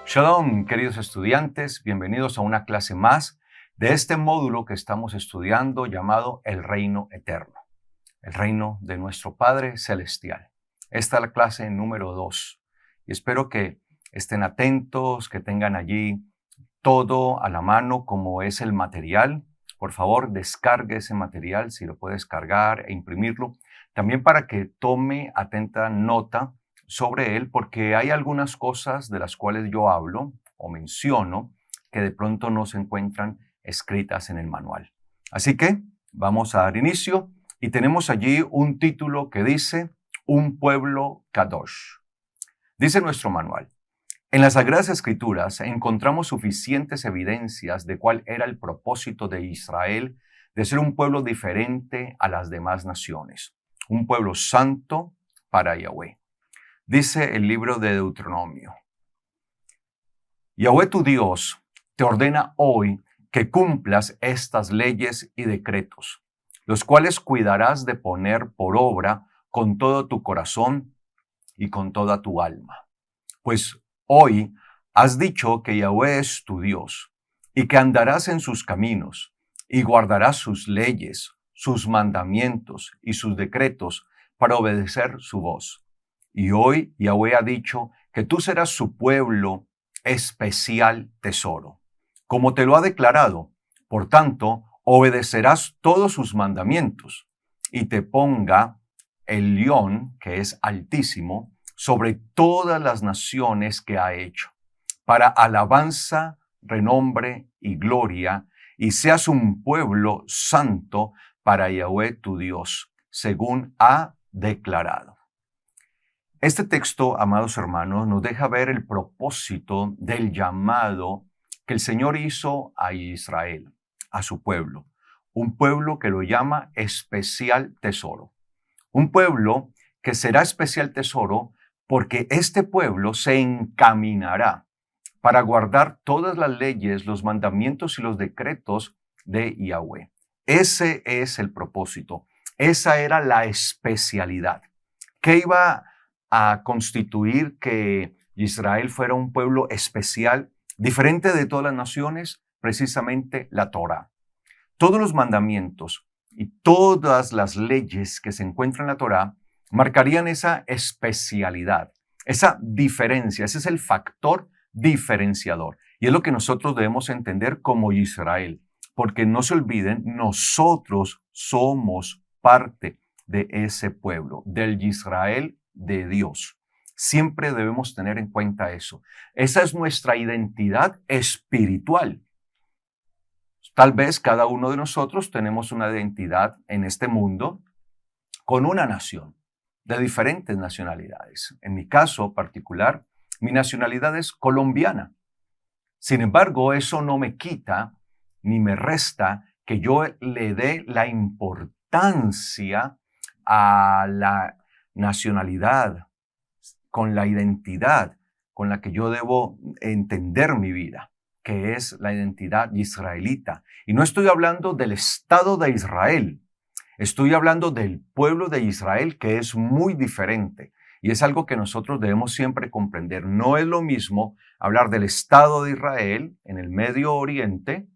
Shalom, queridos estudiantes, bienvenidos a una clase más de este módulo que estamos estudiando llamado El Reino Eterno, el reino de nuestro Padre Celestial. Esta es la clase número 2 y espero que estén atentos, que tengan allí todo a la mano como es el material. Por favor, descargue ese material si lo puede descargar e imprimirlo. También para que tome atenta nota sobre él, porque hay algunas cosas de las cuales yo hablo o menciono que de pronto no se encuentran escritas en el manual. Así que vamos a dar inicio y tenemos allí un título que dice Un pueblo Kadosh. Dice nuestro manual: en las Sagradas Escrituras encontramos suficientes evidencias de cuál era el propósito de Israel de ser un pueblo diferente a las demás naciones, un pueblo santo para Yahweh. Dice el libro de Deuteronomio: Yahweh tu Dios te ordena hoy que cumplas estas leyes y decretos, los cuales cuidarás de poner por obra con todo tu corazón y con toda tu alma. Pues hoy has dicho que Yahweh es tu Dios y que andarás en sus caminos y guardarás sus leyes, sus mandamientos y sus decretos para obedecer su voz. Y hoy Yahweh ha dicho que tú serás su pueblo especial tesoro, como te lo ha declarado. Por tanto, obedecerás todos sus mandamientos y te ponga el león, que es altísimo, sobre todas las naciones que ha hecho, para alabanza, renombre y gloria, y seas un pueblo santo para Yahweh tu Dios, según ha declarado. Este texto, amados hermanos, nos deja ver el propósito del llamado que el Señor hizo a Israel, a su pueblo, un pueblo que lo llama especial tesoro, un pueblo que será especial tesoro porque este pueblo se encaminará para guardar todas las leyes, los mandamientos y los decretos de Yahweh. Ese es el propósito. Esa era la especialidad. ¿Qué iba a constituir que Israel fuera un pueblo especial, diferente de todas las naciones? Precisamente la Torá. Todos los mandamientos y todas las leyes que se encuentran en la Torá marcarían esa especialidad, esa diferencia. Ese es el factor diferenciador. Y es lo que nosotros debemos entender como Israel. Porque no se olviden, nosotros somos parte de ese pueblo, del Israel de Dios. Siempre debemos tener en cuenta eso. Esa es nuestra identidad espiritual. Tal vez cada uno de nosotros tenemos una identidad en este mundo con una nación, de diferentes nacionalidades. En mi caso particular, mi nacionalidad es colombiana. Sin embargo, eso no me quita ni me resta que yo le dé la importancia a la nacionalidad, con la identidad con la que yo debo entender mi vida, que es la identidad israelita. Y no estoy hablando del Estado de Israel, estoy hablando del pueblo de Israel, que es muy diferente. Y es algo que nosotros debemos siempre comprender. No es lo mismo hablar del Estado de Israel en el Medio Oriente,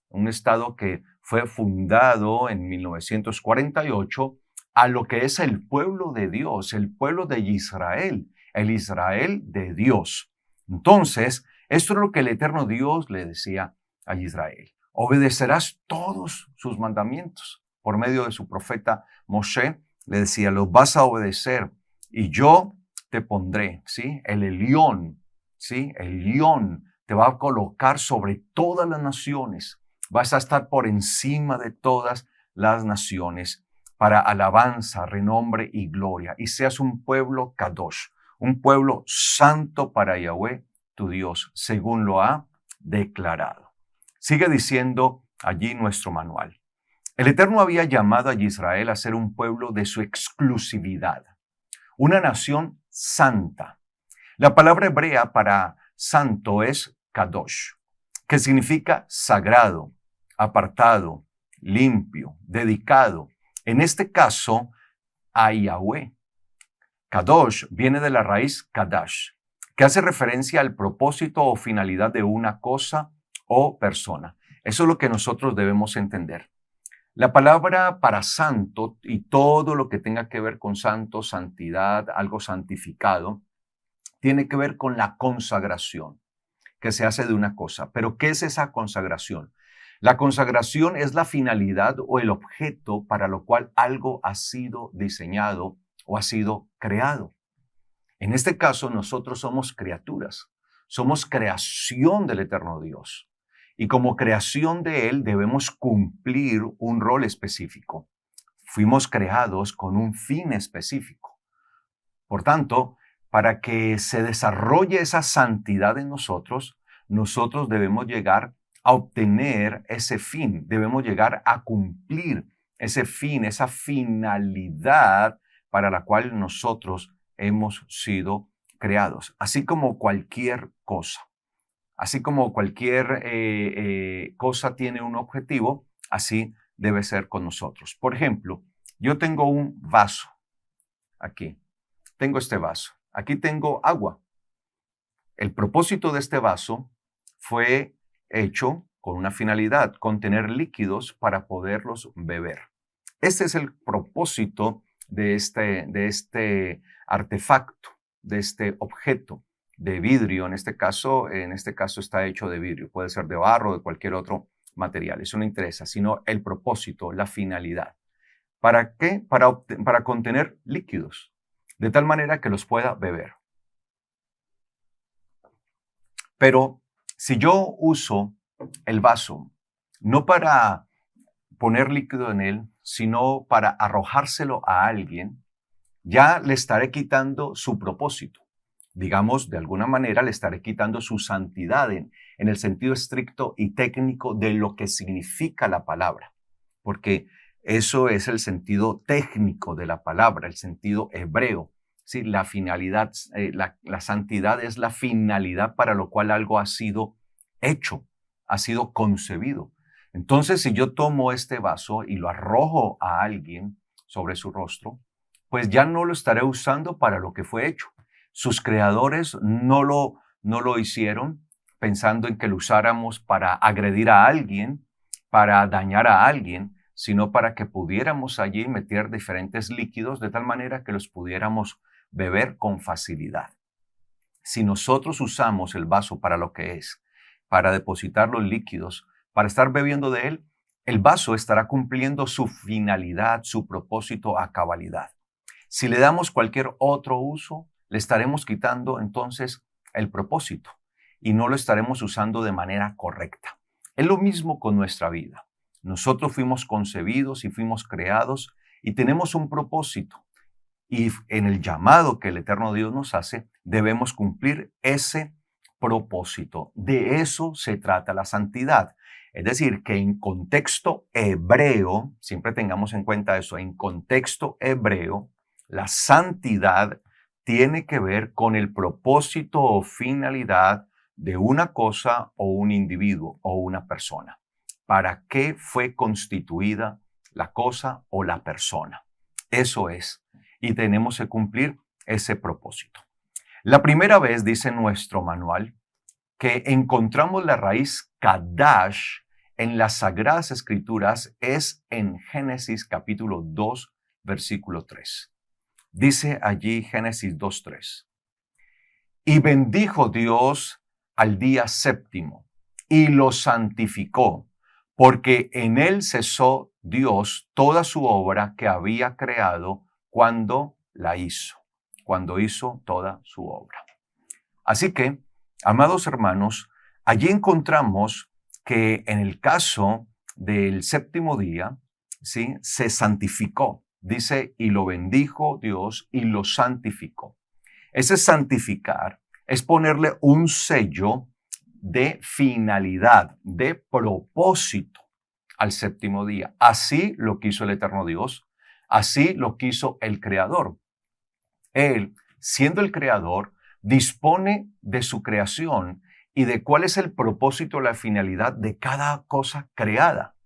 un Estado que fue fundado en 1948, a lo que es el pueblo de Dios, el pueblo de Israel, el Israel de Dios. Entonces, esto es lo que el eterno Dios le decía a Israel. Obedecerás todos sus mandamientos. Por medio de su profeta Moshe, le decía, los vas a obedecer y yo te pondré, ¿sí? El Elión, ¿sí? El Elión te va a colocar sobre todas las naciones. Vas a estar por encima de todas las naciones para alabanza, renombre y gloria. Y seas un pueblo Kadosh, un pueblo santo para Yahweh, tu Dios, según lo ha declarado. Sigue diciendo allí nuestro manual. El Eterno había llamado a Israel a ser un pueblo de su exclusividad, una nación santa. La palabra hebrea para santo es Kadosh, que significa sagrado, apartado, limpio, dedicado. En este caso, a Yahweh. Kadosh viene de la raíz Kadash, que hace referencia al propósito o finalidad de una cosa o persona. Eso es lo que nosotros debemos entender. La palabra para santo y todo lo que tenga que ver con santo, santidad, algo santificado, tiene que ver con la consagración que se hace de una cosa. Pero ¿qué es esa consagración? La consagración es la finalidad o el objeto para lo cual algo ha sido diseñado o ha sido creado. En este caso, nosotros somos criaturas, somos creación del eterno Dios. Y como creación de Él debemos cumplir un rol específico. Fuimos creados con un fin específico. Por tanto, para que se desarrolle esa santidad en nosotros, nosotros debemos llegar a obtener ese fin, debemos llegar a cumplir ese fin, esa finalidad para la cual nosotros hemos sido creados, así como cualquier cosa. Así como cualquier cosa tiene un objetivo, así debe ser con nosotros. Por ejemplo, yo tengo un vaso aquí. Tengo este vaso. Aquí tengo agua. El propósito de este vaso fue hecho con una finalidad, contener líquidos para poderlos beber. Este es el propósito de este artefacto, de este objeto de vidrio. En este caso está hecho de vidrio. Puede ser de barro o de cualquier otro material. Eso no interesa, sino el propósito, la finalidad. ¿Para qué? Para contener líquidos, de tal manera que los pueda beber. Pero si yo uso el vaso no para poner líquido en él, sino para arrojárselo a alguien, ya le estaré quitando su propósito. Digamos, de alguna manera le estaré quitando su santidad en el sentido estricto y técnico de lo que significa la palabra, porque eso es el sentido técnico de la palabra, el sentido hebreo. Sí, la finalidad, la santidad es la finalidad para lo cual algo ha sido hecho, ha sido concebido. Entonces, si yo tomo este vaso y lo arrojo a alguien sobre su rostro, pues ya no lo estaré usando para lo que fue hecho. Sus creadores no lo hicieron pensando en que lo usáramos para agredir a alguien, para dañar a alguien, sino para que pudiéramos allí meter diferentes líquidos de tal manera que los pudiéramos beber con facilidad. Si nosotros usamos el vaso para lo que es, para depositar los líquidos, para estar bebiendo de él, el vaso estará cumpliendo su finalidad, su propósito a cabalidad. Si le damos cualquier otro uso, le estaremos quitando entonces el propósito y no lo estaremos usando de manera correcta. Es lo mismo con nuestra vida. Nosotros fuimos concebidos y fuimos creados y tenemos un propósito. Y en el llamado que el eterno Dios nos hace, debemos cumplir ese propósito. De eso se trata la santidad. Es decir, que en contexto hebreo, siempre tengamos en cuenta eso, en contexto hebreo, la santidad tiene que ver con el propósito o finalidad de una cosa o un individuo o una persona. ¿Para qué fue constituida la cosa o la persona? Eso es. Y tenemos que cumplir ese propósito. La primera vez, dice nuestro manual, que encontramos la raíz Kadash en las Sagradas Escrituras es en Génesis capítulo 2, versículo 3. Dice allí Génesis 2:3. Y bendijo Dios al día séptimo y lo santificó, porque en él cesó Dios toda su obra que había creado cuando la hizo, cuando hizo toda su obra. Así que, amados hermanos, allí encontramos que en el caso del séptimo día, ¿sí?, se santificó. Dice, y lo bendijo Dios y lo santificó. Ese santificar es ponerle un sello de finalidad, de propósito al séptimo día. Así lo quiso el eterno Dios, así lo quiso el Creador. Él, siendo el Creador, dispone de su creación y de cuál es el propósito, la finalidad de cada cosa creada.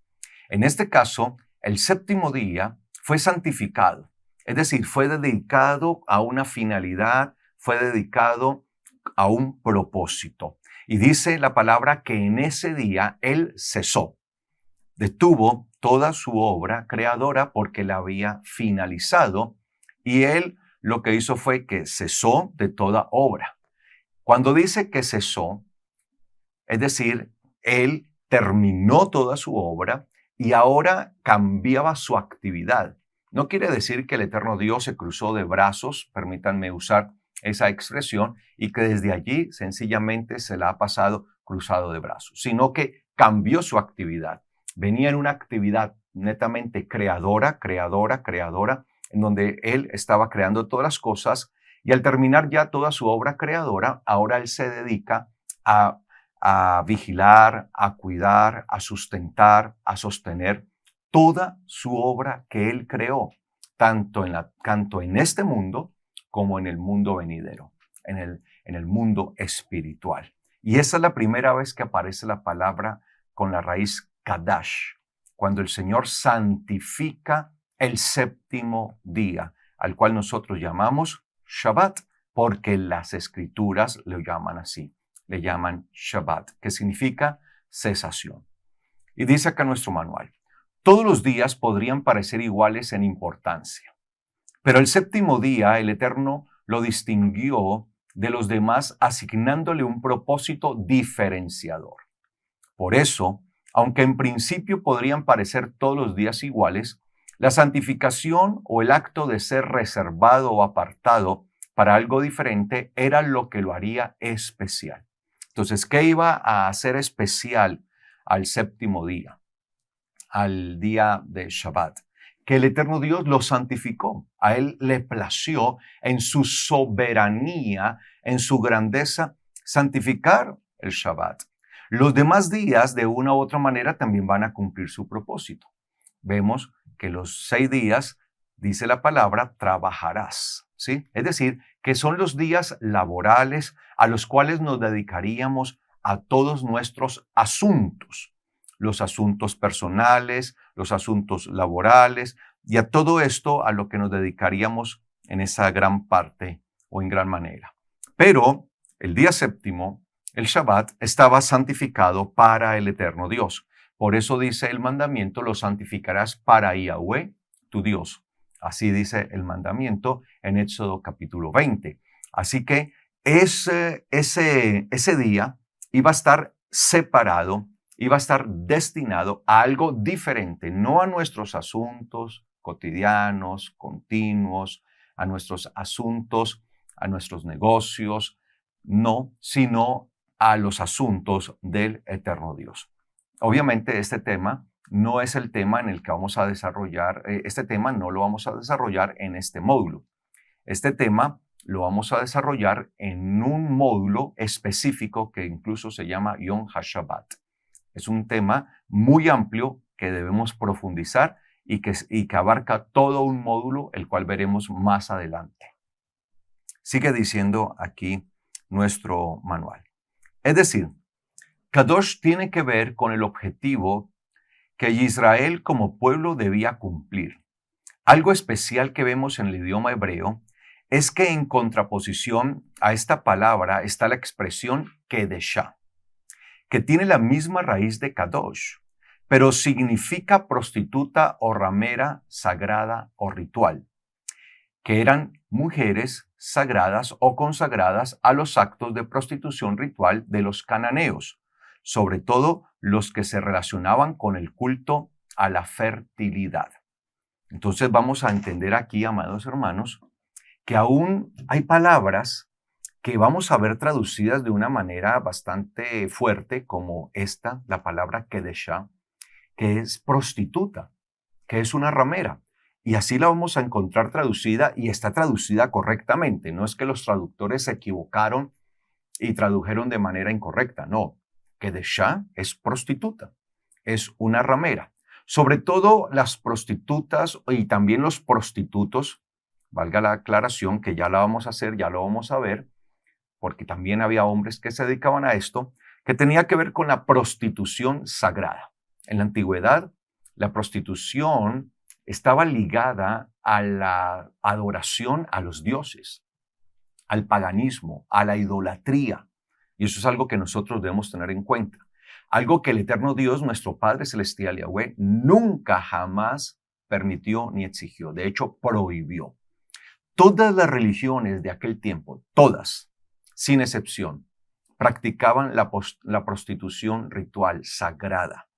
En este caso, el séptimo día fue santificado, es decir, fue dedicado a una finalidad, fue dedicado a un propósito. Y dice la palabra que en ese día él cesó, detuvo toda su obra creadora porque la había finalizado y él lo que hizo fue que cesó de toda obra. Cuando dice que cesó, es decir, él terminó toda su obra y ahora cambiaba su actividad. No quiere decir que el eterno Dios se cruzó de brazos, permítanme usar esa expresión, y que desde allí sencillamente se la ha pasado cruzado de brazos, sino que cambió su actividad. Venía en una actividad netamente creadora, en donde él estaba creando todas las cosas y al terminar ya toda su obra creadora, ahora él se dedica a vigilar, a cuidar, a sustentar, a sostener toda su obra que él creó, tanto en este mundo como en el mundo venidero, en el mundo espiritual. Y esa es la primera vez que aparece la palabra con la raíz kadash, cuando el Señor santifica el séptimo día, al cual nosotros llamamos Shabbat, porque las escrituras lo llaman así. Le llaman Shabbat, que significa cesación. Y dice acá nuestro manual, todos los días podrían parecer iguales en importancia, pero el séptimo día el Eterno lo distinguió de los demás asignándole un propósito diferenciador. Por eso, aunque en principio podrían parecer todos los días iguales, la santificación o el acto de ser reservado o apartado para algo diferente era lo que lo haría especial. Entonces, ¿qué iba a hacer especial al séptimo día, al día de Shabbat? Que el eterno Dios lo santificó. A él le plació en su soberanía, en su grandeza, santificar el Shabbat. Los demás días, de una u otra manera, también van a cumplir su propósito. Vemos que los 6 días, dice la palabra, trabajarás, ¿sí? Es decir, que son los días laborales a los cuales nos dedicaríamos a todos nuestros asuntos, los asuntos personales, los asuntos laborales y a todo esto a lo que nos dedicaríamos en esa gran parte o en gran manera. Pero el día séptimo, el Shabbat, estaba santificado para el eterno Dios. Por eso dice el mandamiento, lo santificarás para Yahweh, tu Dios. Así dice el mandamiento en Éxodo capítulo 20. Así que ese día iba a estar separado, iba a estar destinado a algo diferente, no a nuestros asuntos cotidianos, continuos, a nuestros asuntos, a nuestros negocios, no, sino a los asuntos del eterno Dios. Obviamente este tema no es el tema en el que vamos a desarrollar, este tema no lo vamos a desarrollar en este módulo. Este tema lo vamos a desarrollar en un módulo específico que incluso se llama Yom HaShabbat. Es un tema muy amplio que debemos profundizar y que abarca todo un módulo, el cual veremos más adelante. Sigue diciendo aquí nuestro manual. Es decir, Kadosh tiene que ver con el objetivo que Israel como pueblo debía cumplir. Algo especial que vemos en el idioma hebreo es que en contraposición a esta palabra está la expresión Kedeshá, que tiene la misma raíz de Kadosh, pero significa prostituta o ramera sagrada o ritual, que eran mujeres sagradas o consagradas a los actos de prostitución ritual de los cananeos, sobre todo los que se relacionaban con el culto a la fertilidad. Entonces vamos a entender aquí, amados hermanos, que aún hay palabras que vamos a ver traducidas de una manera bastante fuerte, como esta, la palabra Kedeshá, que es prostituta, que es una ramera. Y así la vamos a encontrar traducida y está traducida correctamente. No es que los traductores se equivocaron y tradujeron de manera incorrecta, no. Kedeshá es prostituta, es una ramera. Sobre todo las prostitutas y también los prostitutos, valga la aclaración que ya la vamos a hacer, ya lo vamos a ver, porque también había hombres que se dedicaban a esto, que tenía que ver con la prostitución sagrada. En la antigüedad, la prostitución estaba ligada a la adoración a los dioses. al paganismo, a la idolatría. Y eso es algo que nosotros debemos tener en cuenta. Algo que el eterno Dios, nuestro Padre Celestial, Yahweh, nunca jamás permitió ni exigió. De hecho, prohibió. Todas las religiones de aquel tiempo, todas, sin excepción, practicaban la prostitución ritual sagrada.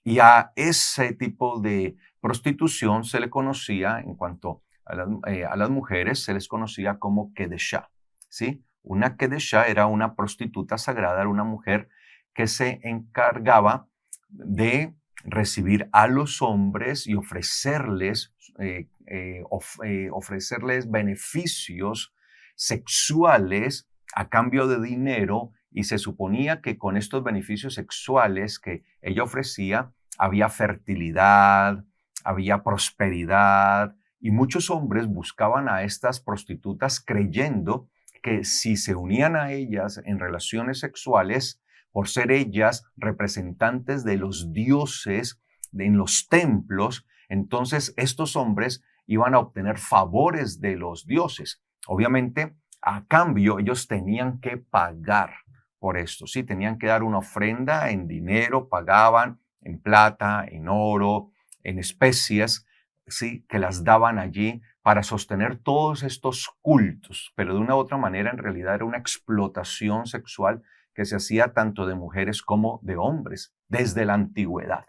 Y a ese tipo de prostitución se le conocía, en cuanto a las mujeres, se les conocía como Kedeshá, ¿sí? Una Kedeshá era una prostituta sagrada, era una mujer que se encargaba de recibir a los hombres y ofrecerles beneficios sexuales a cambio de dinero, y se suponía que con estos beneficios sexuales que ella ofrecía había fertilidad, había prosperidad, y muchos hombres buscaban a estas prostitutas creyendo que si se unían a ellas en relaciones sexuales, por ser ellas representantes de los dioses en los templos, entonces estos hombres iban a obtener favores de los dioses. Obviamente, a cambio, ellos tenían que pagar por esto, ¿sí? Tenían que dar una ofrenda en dinero, pagaban en plata, en oro, en especies, ¿sí? Que las daban allí para sostener todos estos cultos, pero de una u otra manera en realidad era una explotación sexual que se hacía tanto de mujeres como de hombres desde la antigüedad.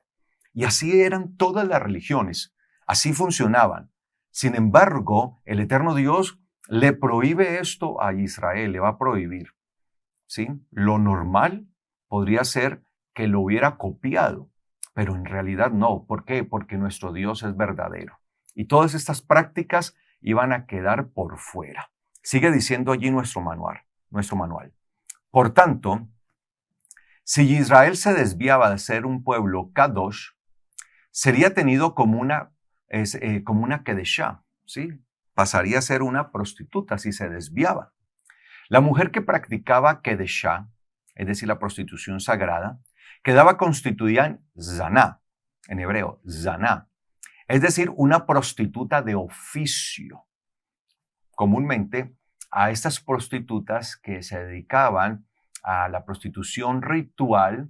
Y así eran todas las religiones, así funcionaban. Sin embargo, el eterno Dios le prohíbe esto a Israel, le va a prohibir, ¿sí? Lo normal podría ser que lo hubiera copiado, pero en realidad no. ¿Por qué? Porque nuestro Dios es verdadero. Y todas estas prácticas iban a quedar por fuera. Sigue diciendo allí nuestro manual. Por tanto, si Israel se desviaba de ser un pueblo kadosh, sería tenido como una kedeshá, ¿sí? Pasaría a ser una prostituta si se desviaba. La mujer que practicaba kedeshá, es decir, la prostitución sagrada, quedaba constituida en zaná, en hebreo, zaná, es decir, una prostituta de oficio. Comúnmente, a estas prostitutas que se dedicaban a la prostitución ritual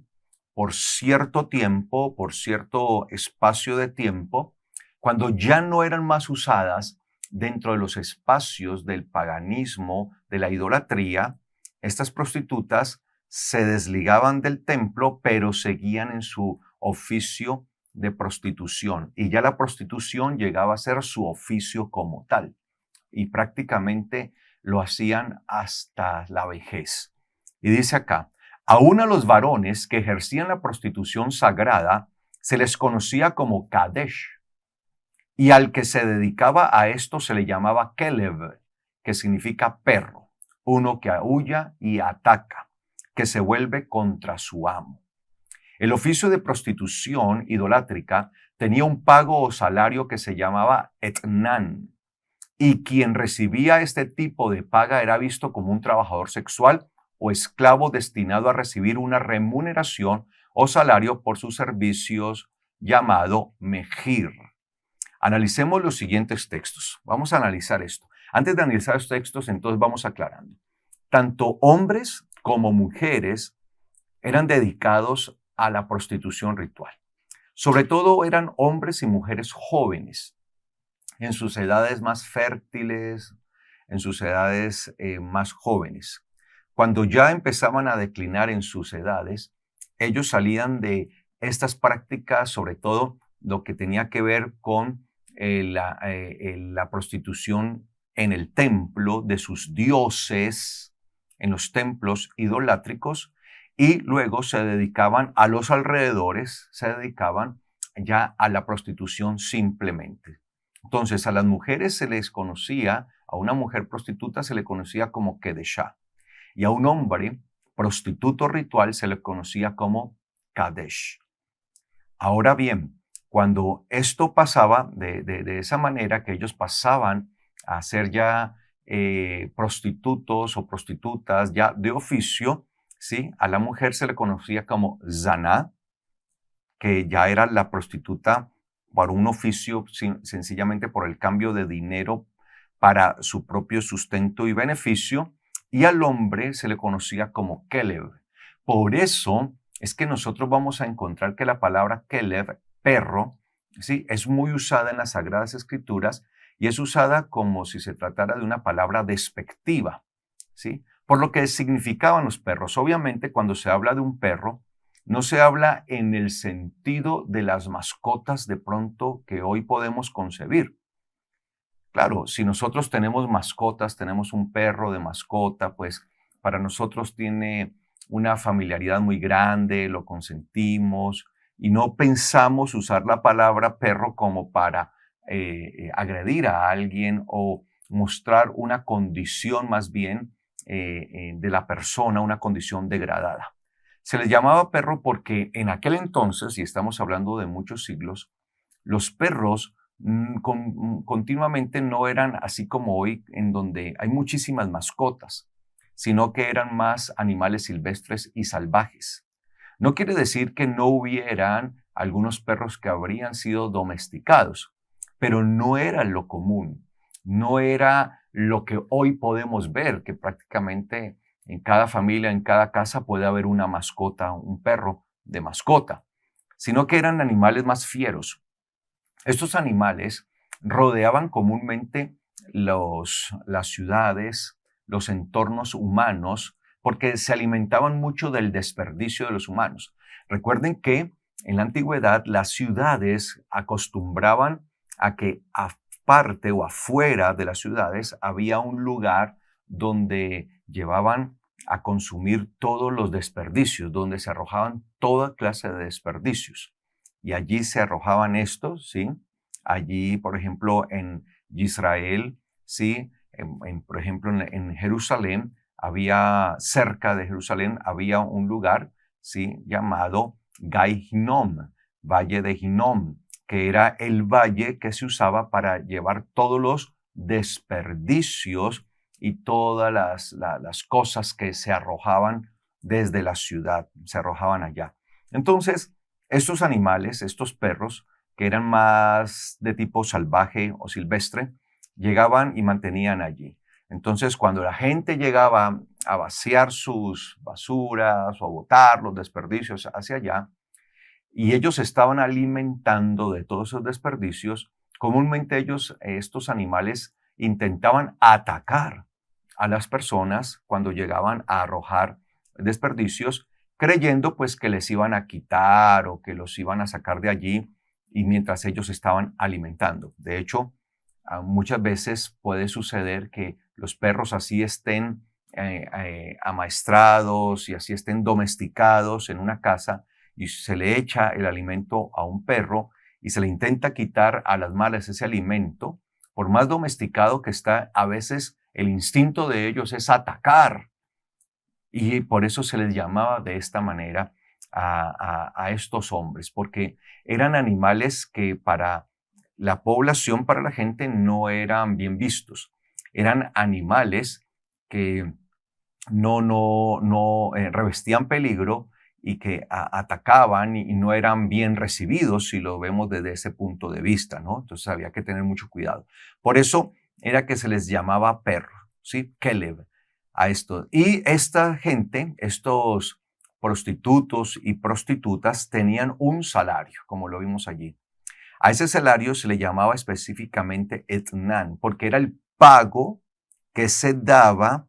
por cierto tiempo, por cierto espacio de tiempo, cuando ya no eran más usadas dentro de los espacios del paganismo, de la idolatría, estas prostitutas se desligaban del templo, pero seguían en su oficio de prostitución. Y ya la prostitución llegaba a ser su oficio como tal. Y prácticamente lo hacían hasta la vejez. Y dice acá, aún a los varones que ejercían la prostitución sagrada se les conocía como Kadesh. Y al que se dedicaba a esto se le llamaba Kelev, que significa perro, uno que aúlla y ataca, que se vuelve contra su amo. El oficio de prostitución idolátrica tenía un pago o salario que se llamaba etnan, y quien recibía este tipo de paga era visto como un trabajador sexual o esclavo destinado a recibir una remuneración o salario por sus servicios, llamado mejir. Analicemos los siguientes textos. Vamos a analizar esto. Antes de analizar los textos, entonces vamos aclarando. Tanto hombres como mujeres eran dedicados a la prostitución ritual. Sobre todo eran hombres y mujeres jóvenes, en sus edades más fértiles, en sus edades más jóvenes. Cuando ya empezaban a declinar en sus edades, ellos salían de estas prácticas, sobre todo lo que tenía que ver con la prostitución en el templo de sus dioses, en los templos idolátricos, y luego se dedicaban a los alrededores, se dedicaban ya a la prostitución simplemente. Entonces, a las mujeres se les conocía, a una mujer prostituta se le conocía como Kedeshá, y a un hombre prostituto ritual se le conocía como Kadesh. Ahora bien, cuando esto pasaba de esa manera, que ellos pasaban a ser ya prostitutos o prostitutas ya de oficio, ¿sí? A la mujer se le conocía como Zaná, que ya era la prostituta por un oficio, sencillamente por el cambio de dinero para su propio sustento y beneficio, y al hombre se le conocía como Kelev. Por eso es que nosotros vamos a encontrar que la palabra Kelev, perro, ¿sí?, es muy usada en las Sagradas Escrituras y es usada como si se tratara de una palabra despectiva, ¿sí?, por lo que significaban los perros. Obviamente, cuando se habla de un perro, no se habla en el sentido de las mascotas de pronto que hoy podemos concebir. Claro, si nosotros tenemos mascotas, tenemos un perro de mascota, pues para nosotros tiene una familiaridad muy grande, lo consentimos y no pensamos usar la palabra perro como para agredir a alguien o mostrar una condición más bien de la persona, una condición degradada. Se les llamaba perro porque en aquel entonces, y estamos hablando de muchos siglos, los perros continuamente no eran así como hoy, en donde hay muchísimas mascotas, sino que eran más animales silvestres y salvajes. No quiere decir que no hubieran algunos perros que habrían sido domesticados, pero no era lo común, no era lo que hoy podemos ver, que prácticamente en cada familia, en cada casa puede haber una mascota, un perro de mascota, sino que eran animales más fieros. Estos animales rodeaban comúnmente las ciudades, los entornos humanos, porque se alimentaban mucho del desperdicio de los humanos. Recuerden que en la antigüedad las ciudades acostumbraban a que aparte o afuera de las ciudades había un lugar donde llevaban a consumir todos los desperdicios, donde se arrojaban toda clase de desperdicios. Y allí se arrojaban estos, ¿sí? Allí, por ejemplo, en Israel, ¿sí? Por ejemplo, en Jerusalén, cerca de Jerusalén, había un lugar, ¿sí?, llamado Gai Hinnom, Valle de Hinnom, que era el valle que se usaba para llevar todos los desperdicios y todas las cosas que se arrojaban desde la ciudad, se arrojaban allá. Entonces, estos animales, estos perros, que eran más de tipo salvaje o silvestre, llegaban y mantenían allí. Entonces, cuando la gente llegaba a vaciar sus basuras o a botar los desperdicios hacia allá, y ellos estaban alimentando de todos esos desperdicios, comúnmente estos animales, intentaban atacar a las personas cuando llegaban a arrojar desperdicios, creyendo pues que les iban a quitar o que los iban a sacar de allí y mientras ellos estaban alimentando. De hecho, muchas veces puede suceder que los perros así estén amaestrados y así estén domesticados en una casa y se le echa el alimento a un perro y se le intenta quitar a las malas ese alimento, por más domesticado que está, a veces el instinto de ellos es atacar. Y por eso se les llamaba de esta manera a estos hombres, porque eran animales que para la población, para la gente, no eran bien vistos. Eran animales que no revestían peligro y que atacaban y no eran bien recibidos si lo vemos desde ese punto de vista, ¿no? Entonces había que tener mucho cuidado. Por eso era que se les llamaba perro, ¿sí? Kelev a esto. Y esta gente, estos prostitutos y prostitutas tenían un salario, como lo vimos allí. A ese salario se le llamaba específicamente etnan, porque era el pago que se daba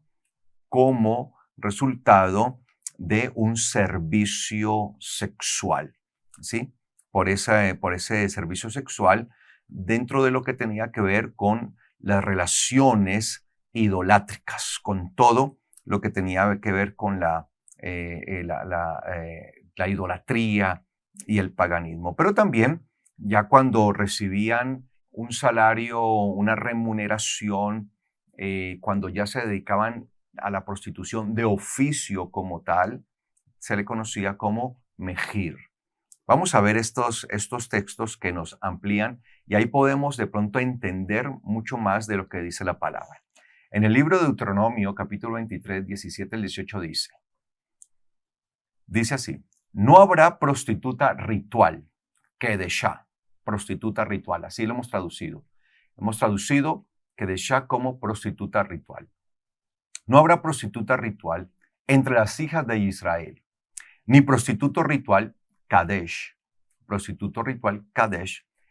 como resultado de un servicio sexual, ¿sí? Por ese servicio sexual dentro de lo que tenía que ver con las relaciones idolátricas, con todo lo que tenía que ver con la idolatría y el paganismo. Pero también, ya cuando recibían un salario, una remuneración, cuando ya se dedicaban a la prostitución de oficio como tal, se le conocía como mejir. Vamos a ver estos textos que nos amplían y ahí podemos de pronto entender mucho más de lo que dice la palabra. En el libro de Deuteronomio, capítulo 23, 17 al 18 dice así: no habrá prostituta ritual, kedeshá, prostituta ritual, así lo hemos traducido. Hemos traducido Kedeshá como prostituta ritual. No habrá prostituta ritual entre las hijas de Israel, ni prostituto ritual Kadesh,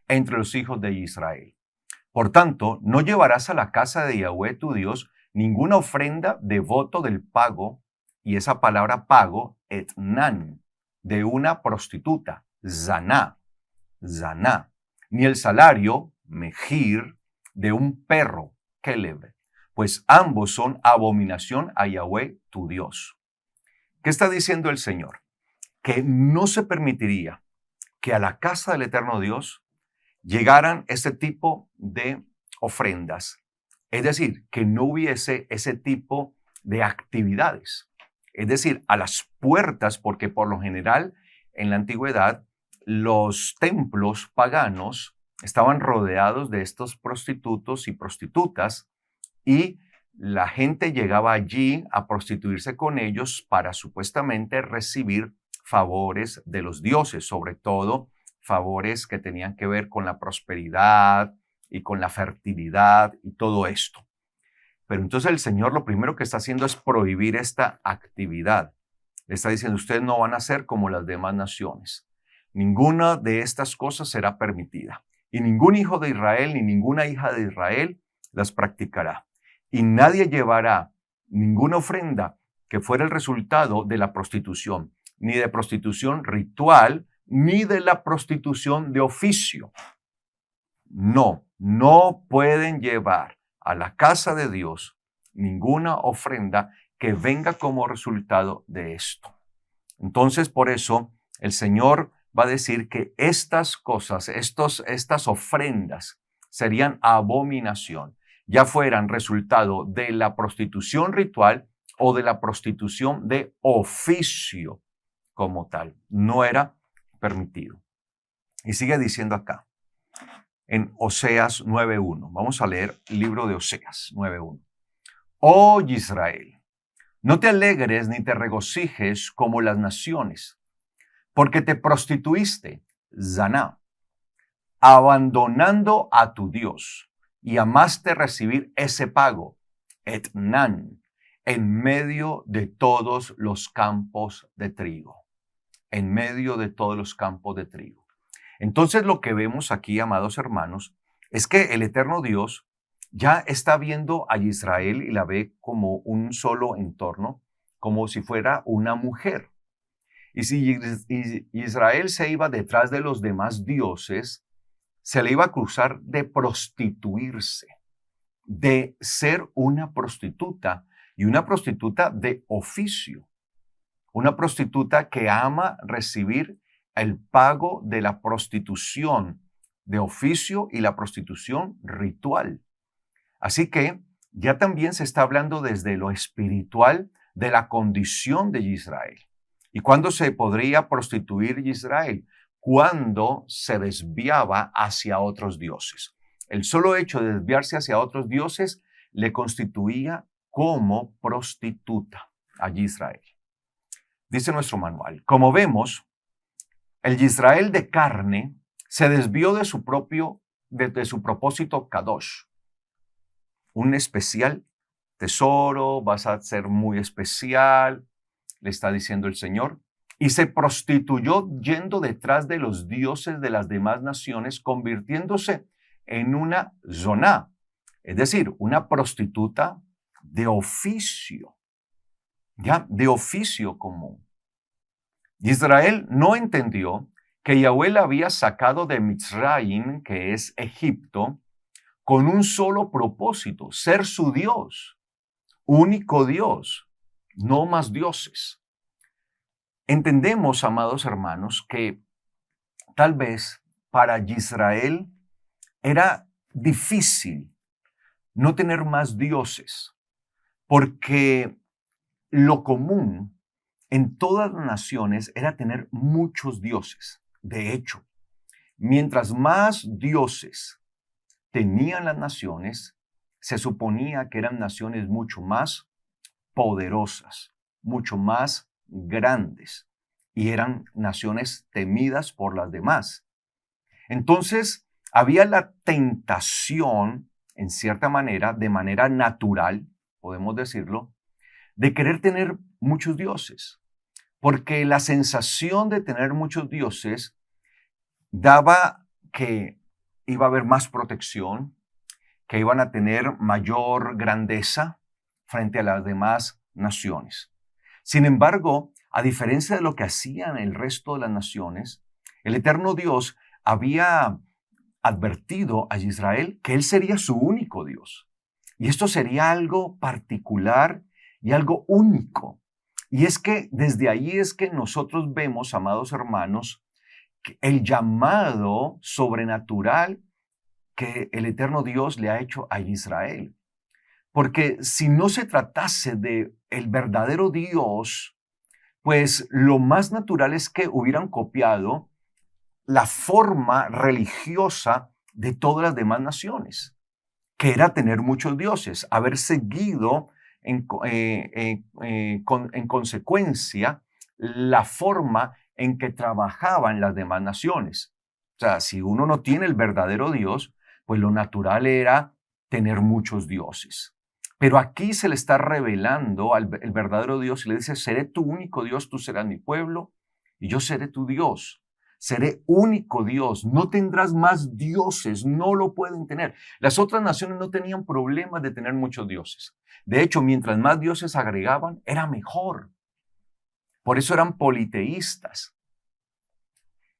entre los hijos de Israel. Por tanto, no llevarás a la casa de Yahweh tu Dios ninguna ofrenda de voto del pago, y esa palabra pago, etnan, de una prostituta, zaná, ni el salario, mejir, de un perro, keleb, pues ambos son abominación a Yahweh tu Dios. ¿Qué está diciendo el Señor? Que no se permitiría que a la casa del eterno Dios llegaran este tipo de ofrendas. Es decir, que no hubiese ese tipo de actividades. Es decir, a las puertas, porque por lo general en la antigüedad los templos paganos estaban rodeados de estos prostitutos y prostitutas y la gente llegaba allí a prostituirse con ellos para supuestamente recibir favores de los dioses, sobre todo favores que tenían que ver con la prosperidad y con la fertilidad y todo esto. Pero entonces el Señor lo primero que está haciendo es prohibir esta actividad. Le está diciendo, ustedes no van a ser como las demás naciones. Ninguna de estas cosas será permitida. Y ningún hijo de Israel ni ninguna hija de Israel las practicará. Y nadie llevará ninguna ofrenda que fuera el resultado de la prostitución, ni de prostitución ritual, ni de la prostitución de oficio. No pueden llevar a la casa de Dios ninguna ofrenda que venga como resultado de esto. Entonces, por eso, el Señor va a decir que estas cosas, estas ofrendas serían abominación, ya fueran resultado de la prostitución ritual o de la prostitución de oficio como tal. No era permitido. Y sigue diciendo acá, en Oseas 9.1. Vamos a leer el libro de Oseas 9.1. Oh Israel, no te alegres ni te regocijes como las naciones, porque te prostituiste, zaná, abandonando a tu Dios, y amaste recibir ese pago, etnan, en medio de todos los campos de trigo. En medio de todos los campos de trigo. Entonces lo que vemos aquí, amados hermanos, es que el eterno Dios ya está viendo a Israel y la ve como un solo entorno, como si fuera una mujer. Y si Israel se iba detrás de los demás dioses, se le iba a acusar de prostituirse, de ser una prostituta y una prostituta de oficio. Una prostituta que ama recibir el pago de la prostitución de oficio y la prostitución ritual. Así que ya también se está hablando desde lo espiritual de la condición de Israel. ¿Y cuándo se podría prostituir Israel? Cuando se desviaba hacia otros dioses. El solo hecho de desviarse hacia otros dioses le constituía como prostituta a Israel. Dice nuestro manual, como vemos, el Israel de carne se desvió de su propósito Kadosh, un especial tesoro, vas a ser muy especial, le está diciendo el Señor, y se prostituyó yendo detrás de los dioses de las demás naciones, convirtiéndose en una zoná, es decir, una prostituta de oficio. Ya, de oficio común. Israel no entendió que Yahweh la había sacado de Mitzrayim, que es Egipto, con un solo propósito, ser su Dios, único Dios, no más dioses. Entendemos, amados hermanos, que tal vez para Israel era difícil no tener más dioses, porque lo común en todas las naciones era tener muchos dioses. De hecho, mientras más dioses tenían las naciones, se suponía que eran naciones mucho más poderosas, mucho más grandes, y eran naciones temidas por las demás. Entonces, había la tentación en cierta manera, de manera natural, podemos decirlo, de querer tener muchos dioses, porque la sensación de tener muchos dioses daba que iba a haber más protección, que iban a tener mayor grandeza frente a las demás naciones. Sin embargo, a diferencia de lo que hacían el resto de las naciones, el eterno Dios había advertido a Israel que Él sería su único Dios. Y esto sería algo particular y algo único. Y es que desde ahí es que nosotros vemos, amados hermanos, el llamado sobrenatural que el eterno Dios le ha hecho a Israel. Porque si no se tratase de el verdadero Dios, pues lo más natural es que hubieran copiado la forma religiosa de todas las demás naciones, que era tener muchos dioses, haber seguido en consecuencia la forma en que trabajaban las demás naciones. O sea, si uno no tiene el verdadero Dios, pues lo natural era tener muchos dioses. Pero aquí se le está revelando el verdadero Dios y le dice, seré tu único Dios, tú serás mi pueblo y yo seré tu Dios. Seré único Dios, no tendrás más dioses, no lo pueden tener. Las otras naciones no tenían problemas de tener muchos dioses. De hecho, mientras más dioses agregaban, era mejor. Por eso eran politeístas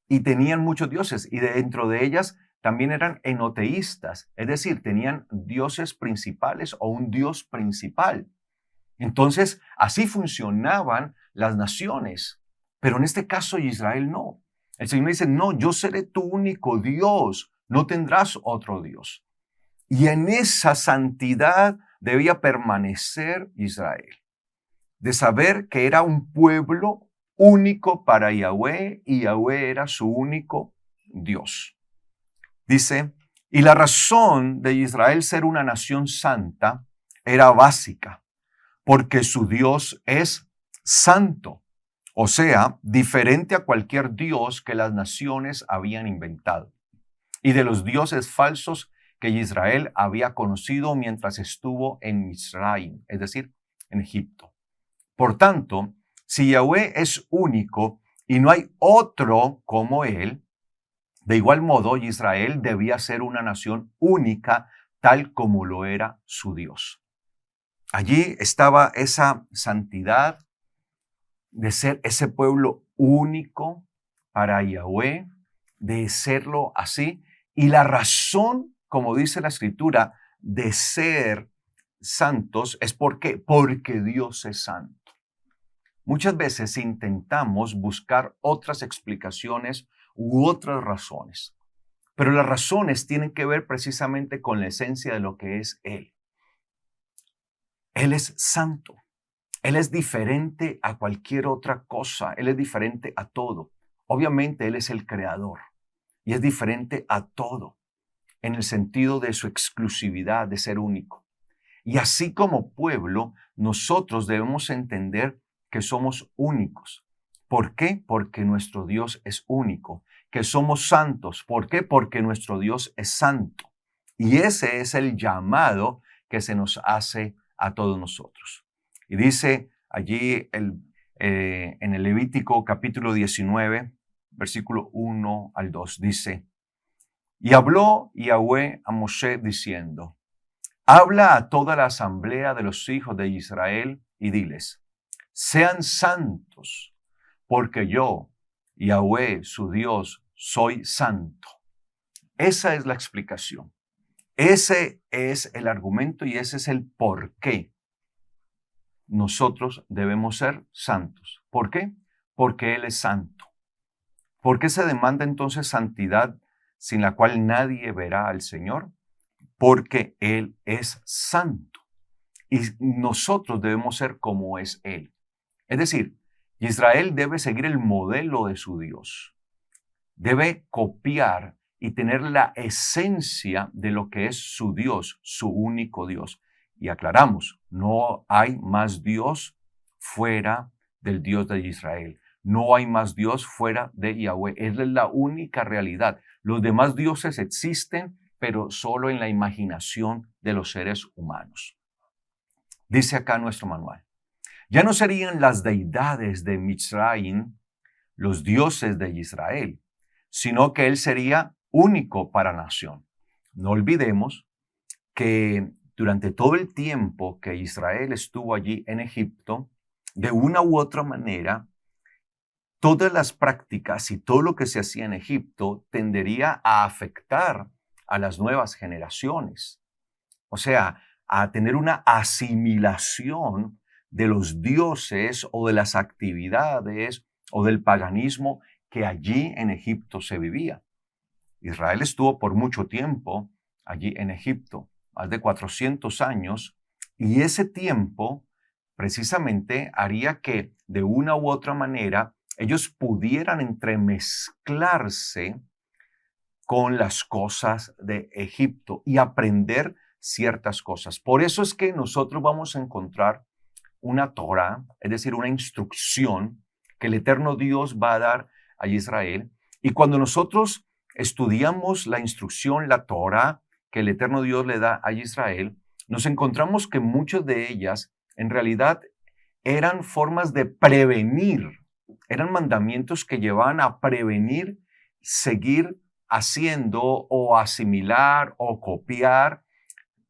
y tenían muchos dioses y dentro de ellas también eran enoteístas, es decir, tenían dioses principales o un dios principal. Entonces, así funcionaban las naciones, pero en este caso Israel no. El Señor dice, no, yo seré tu único Dios, no tendrás otro Dios. Y en esa santidad debía permanecer Israel, de saber que era un pueblo único para Yahweh y Yahweh era su único Dios. Dice, y la razón de Israel ser una nación santa era básica, porque su Dios es santo. O sea, diferente a cualquier dios que las naciones habían inventado y de los dioses falsos que Israel había conocido mientras estuvo en Misraim, es decir, en Egipto. Por tanto, si Yahweh es único y no hay otro como él, de igual modo Israel debía ser una nación única tal como lo era su Dios. Allí estaba esa santidad de ser ese pueblo único para Yahweh, de serlo así. Y la razón, como dice la Escritura, de ser santos es porque Dios es santo. Muchas veces intentamos buscar otras explicaciones u otras razones, pero las razones tienen que ver precisamente con la esencia de lo que es Él. Él es santo. Él es diferente a cualquier otra cosa. Él es diferente a todo. Obviamente, Él es el creador y es diferente a todo en el sentido de su exclusividad, de ser único. Y así como pueblo, nosotros debemos entender que somos únicos. ¿Por qué? Porque nuestro Dios es único. Que somos santos. ¿Por qué? Porque nuestro Dios es santo. Y ese es el llamado que se nos hace a todos nosotros. Y dice allí en el Levítico capítulo 19, versículo 1 al 2, dice, y habló Yahweh a Moshe diciendo, habla a toda la asamblea de los hijos de Israel y diles, sean santos, porque yo, Yahweh, su Dios, soy santo. Esa es la explicación. Ese es el argumento y ese es el por qué nosotros debemos ser santos. ¿Por qué? Porque Él es santo. ¿Por qué se demanda entonces santidad sin la cual nadie verá al Señor? Porque Él es santo. Y nosotros debemos ser como es Él. Es decir, Israel debe seguir el modelo de su Dios. Debe copiar y tener la esencia de lo que es su Dios, su único Dios. Y aclaramos, no hay más Dios fuera del Dios de Israel. No hay más Dios fuera de Yahweh. Él es la única realidad. Los demás dioses existen pero solo en la imaginación de los seres humanos. Dice acá nuestro manual, ya no serían las deidades de Mitzrayim los dioses de Israel, sino que él sería único para nación. No olvidemos que durante todo el tiempo que Israel estuvo allí en Egipto, de una u otra manera, todas las prácticas y todo lo que se hacía en Egipto tendería a afectar a las nuevas generaciones. O sea, a tener una asimilación de los dioses o de las actividades o del paganismo que allí en Egipto se vivía. Israel estuvo por mucho tiempo allí en Egipto, más de 400 años, y ese tiempo precisamente haría que de una u otra manera ellos pudieran entremezclarse con las cosas de Egipto y aprender ciertas cosas. Por eso es que nosotros vamos a encontrar una Torah, es decir, una instrucción que el eterno Dios va a dar a Israel. Y cuando nosotros estudiamos la instrucción, la Torah, que el eterno Dios le da a Israel, nos encontramos que muchas de ellas en realidad eran formas de prevenir, eran mandamientos que llevaban a prevenir, seguir haciendo o asimilar o copiar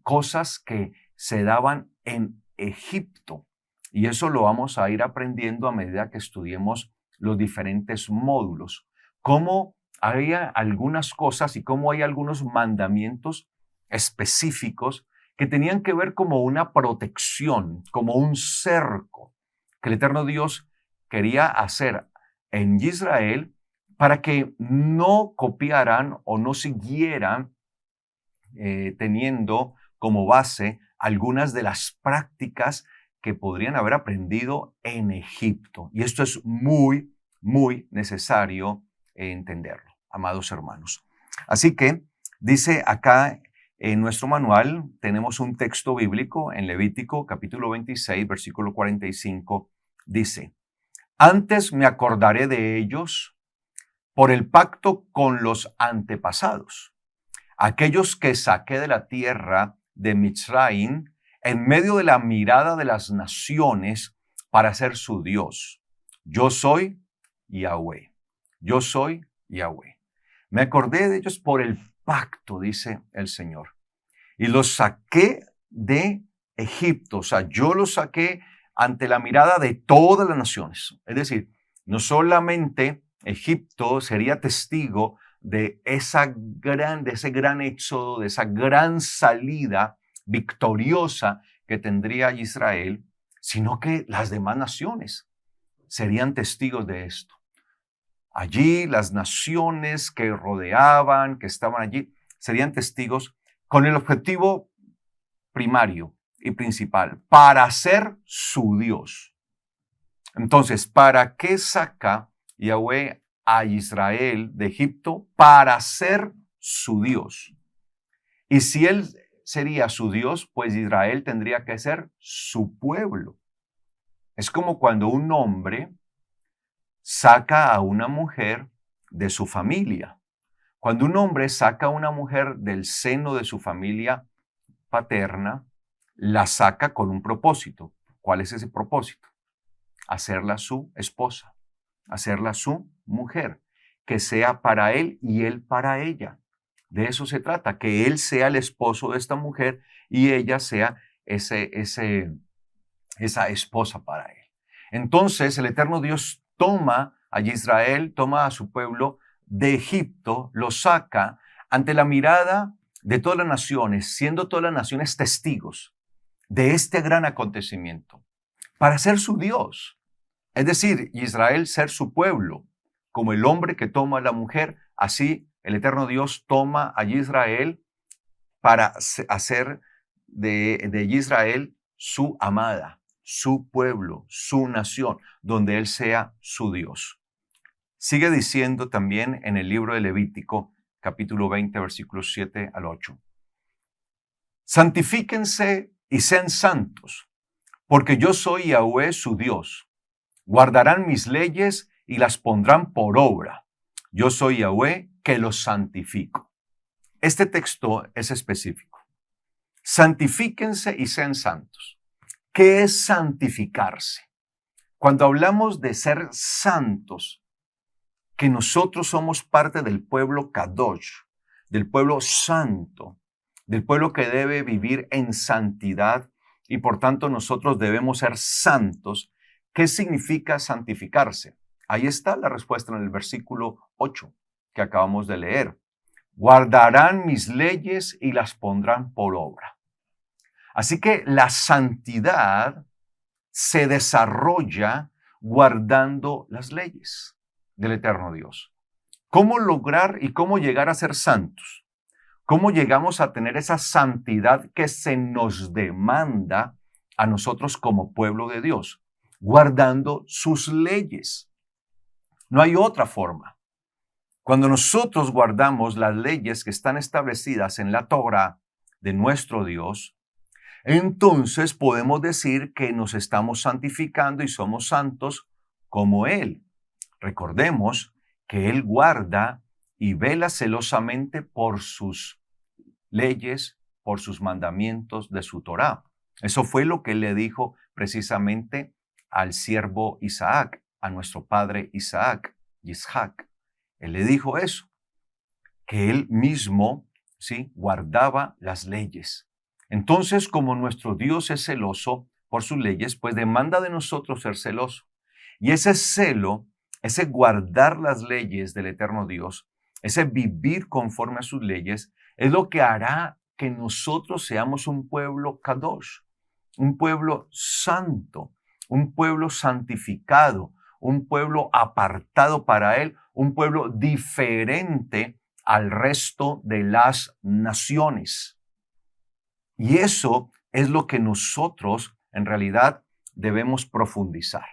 cosas que se daban en Egipto. Y eso lo vamos a ir aprendiendo a medida que estudiemos los diferentes módulos. Cómo había algunas cosas y cómo hay algunos mandamientos específicos que tenían que ver como una protección, como un cerco que el eterno Dios quería hacer en Israel para que no copiaran o no siguieran teniendo como base algunas de las prácticas que podrían haber aprendido en Egipto. Y esto es muy, muy necesario entenderlo, amados hermanos. Así que dice acá en nuestro manual, tenemos un texto bíblico en Levítico capítulo 26, versículo 45, dice, antes me acordaré de ellos por el pacto con los antepasados, aquellos que saqué de la tierra de Mitzrayim en medio de la mirada de las naciones para ser su Dios. Yo soy Yahweh. Yo soy Yahweh. Me acordé de ellos por el pacto, dice el Señor. Y los saqué de Egipto. O sea, yo los saqué ante la mirada de todas las naciones. Es decir, no solamente Egipto sería testigo de ese gran éxodo, de esa gran salida victoriosa que tendría Israel, sino que las demás naciones serían testigos de esto. Allí las naciones que rodeaban, que estaban allí, serían testigos con el objetivo primario y principal, para ser su Dios. Entonces, ¿para qué saca Yahweh a Israel de Egipto? Para ser su Dios. Y si él sería su Dios, pues Israel tendría que ser su pueblo. Es como cuando un hombre saca a una mujer de su familia. Cuando un hombre saca a una mujer del seno de su familia paterna, la saca con un propósito. ¿Cuál es ese propósito? Hacerla su esposa, hacerla su mujer, que sea para él y él para ella. De eso se trata, que él sea el esposo de esta mujer y ella sea esa esposa para él. Entonces el eterno Dios toma a Israel, toma a su pueblo de Egipto, lo saca ante la mirada de todas las naciones, siendo todas las naciones testigos de este gran acontecimiento, para ser su Dios. Es decir, Israel ser su pueblo, como el hombre que toma a la mujer, así el eterno Dios toma a Israel para hacer de Israel su amada, su pueblo, su nación, donde él sea su Dios. Sigue diciendo también en el libro de Levítico, capítulo 20, versículos 7 al 8. Santifíquense y sean santos, porque yo soy Yahweh su Dios. Guardarán mis leyes y las pondrán por obra. Yo soy Yahweh que los santifico. Este texto es específico. Santifíquense y sean santos. ¿Qué es santificarse? Cuando hablamos de ser santos, que nosotros somos parte del pueblo Kadosh, del pueblo santo, del pueblo que debe vivir en santidad y por tanto nosotros debemos ser santos. ¿Qué significa santificarse? Ahí está la respuesta en el versículo 8 que acabamos de leer. Guardarán mis leyes y las pondrán por obra. Así que la santidad se desarrolla guardando las leyes del eterno Dios. ¿Cómo lograr y cómo llegar a ser santos? ¿Cómo llegamos a tener esa santidad que se nos demanda a nosotros como pueblo de Dios? Guardando sus leyes. No hay otra forma. Cuando nosotros guardamos las leyes que están establecidas en la Torah de nuestro Dios, entonces podemos decir que nos estamos santificando y somos santos como Él. Recordemos que Él guarda y vela celosamente por sus leyes, por sus mandamientos de su Torá. Eso fue lo que Él le dijo precisamente al siervo Isaac, a nuestro padre Isaac, Yishac. Él le dijo eso, que Él mismo, ¿sí?, guardaba las leyes. Entonces, como nuestro Dios es celoso por sus leyes, pues demanda de nosotros ser celoso. Y ese celo, ese guardar las leyes del eterno Dios, ese vivir conforme a sus leyes, es lo que hará que nosotros seamos un pueblo kadosh, un pueblo santo, un pueblo santificado, un pueblo apartado para Él, un pueblo diferente al resto de las naciones. Y eso es lo que nosotros en realidad debemos profundizar.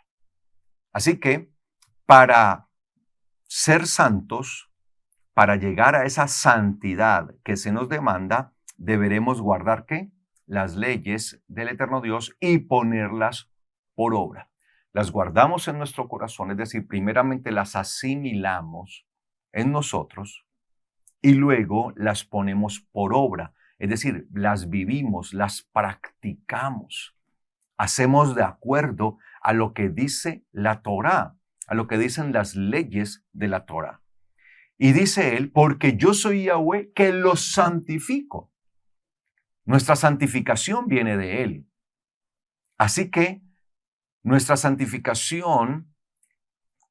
Así que para ser santos, para llegar a esa santidad que se nos demanda, deberemos guardar ¿qué? Las leyes del eterno Dios y ponerlas por obra. Las guardamos en nuestro corazón, es decir, primeramente las asimilamos en nosotros y luego las ponemos por obra, es decir, las vivimos, las practicamos, hacemos de acuerdo a lo que dice la Torá, a lo que dicen las leyes de la Torá. Y dice él, porque yo soy Yahweh que los santifico. Nuestra santificación viene de él. Así que nuestra santificación,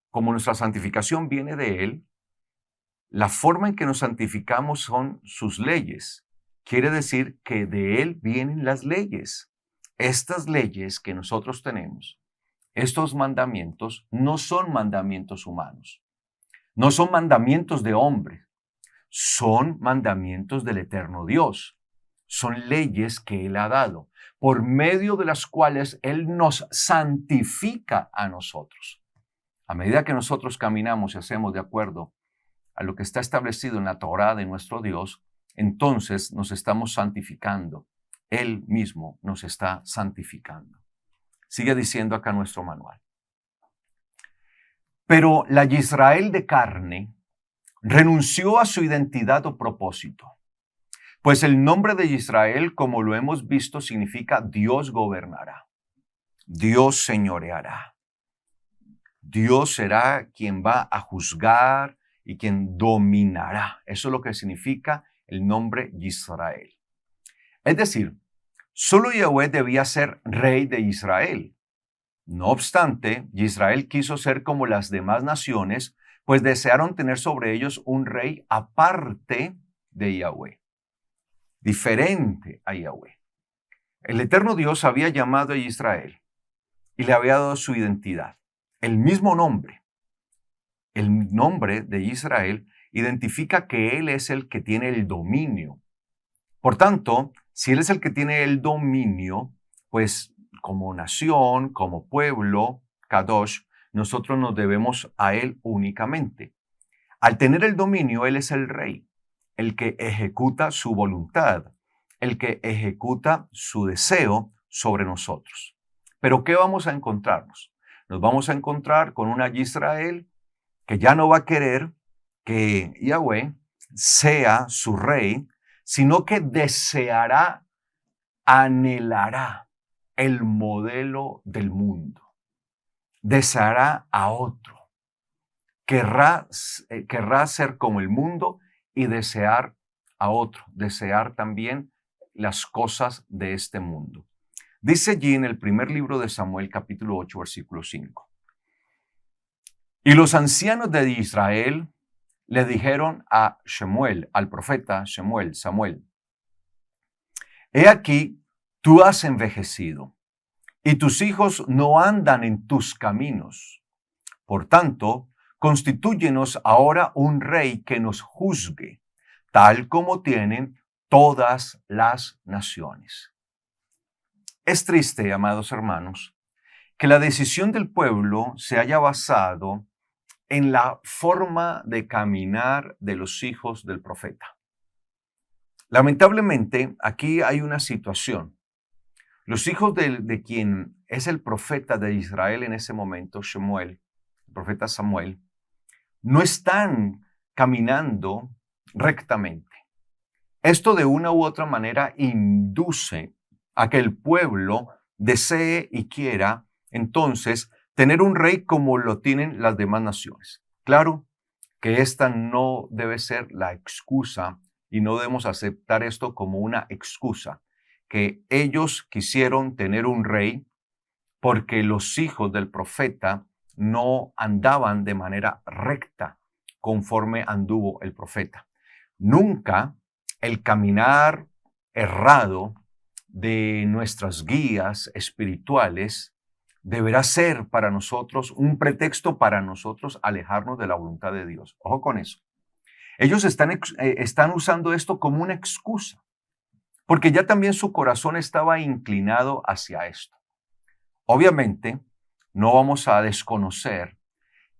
como nuestra santificación viene de él, la forma en que nos santificamos son sus leyes. Quiere decir que de él vienen las leyes. Estas leyes que nosotros tenemos, estos mandamientos, no son mandamientos humanos. No son mandamientos de hombre, son mandamientos del eterno Dios. Son leyes que Él ha dado, por medio de las cuales Él nos santifica a nosotros. A medida que nosotros caminamos y hacemos de acuerdo a lo que está establecido en la Torá de nuestro Dios, entonces nos estamos santificando. Él mismo nos está santificando. Sigue diciendo acá nuestro manual. Pero la Israel de carne renunció a su identidad o propósito, pues el nombre de Israel, como lo hemos visto, significa Dios gobernará, Dios señoreará. Dios será quien va a juzgar y quien dominará. Eso es lo que significa el nombre Israel. Es decir, solo Yahweh debía ser rey de Israel. No obstante, Israel quiso ser como las demás naciones, pues desearon tener sobre ellos un rey aparte de Yahweh, diferente a Yahweh. El eterno Dios había llamado a Israel y le había dado su identidad, el mismo nombre. El nombre de Israel identifica que Él es el que tiene el dominio. Por tanto, si Él es el que tiene el dominio, pues como nación, como pueblo, Kadosh, nosotros nos debemos a Él únicamente. Al tener el dominio, Él es el rey, el que ejecuta su voluntad, el que ejecuta su deseo sobre nosotros. Pero ¿qué vamos a encontrarnos? Nos vamos a encontrar con una Israel que ya no va a querer que Yahweh sea su rey, sino que deseará, anhelará el modelo del mundo. Deseará a otro. Querrá ser como el mundo y desear a otro. Desear también las cosas de este mundo. Dice allí en el primer libro de Samuel, capítulo 8, versículo 5. Y los ancianos de Israel le dijeron a Shemuel, al profeta Samuel, he aquí, tú has envejecido y tus hijos no andan en tus caminos. Por tanto, constitúyenos ahora un rey que nos juzgue, tal como tienen todas las naciones. Es triste, amados hermanos, que la decisión del pueblo se haya basado en la forma de caminar de los hijos del profeta. Lamentablemente, aquí hay una situación. Los hijos de quien es el profeta de Israel en ese momento, Shemuel, el profeta Samuel, no están caminando rectamente. Esto de una u otra manera induce a que el pueblo desee y quiera entonces tener un rey como lo tienen las demás naciones. Claro que esta no debe ser la excusa y no debemos aceptar esto como una excusa, que ellos quisieron tener un rey porque los hijos del profeta no andaban de manera recta conforme anduvo el profeta. Nunca el caminar errado de nuestras guías espirituales deberá ser para nosotros un pretexto para nosotros alejarnos de la voluntad de Dios. Ojo con eso. Ellos están usando esto como una excusa, porque ya también su corazón estaba inclinado hacia esto. Obviamente, no vamos a desconocer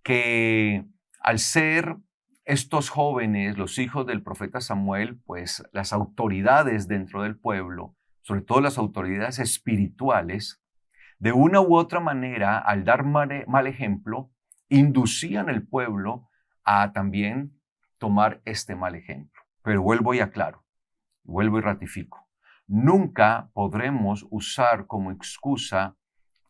que al ser estos jóvenes, los hijos del profeta Samuel, pues las autoridades dentro del pueblo, sobre todo las autoridades espirituales, de una u otra manera, al dar mal ejemplo, inducían al pueblo a también tomar este mal ejemplo. Pero vuelvo y aclaro, vuelvo y ratifico. Nunca podremos usar como excusa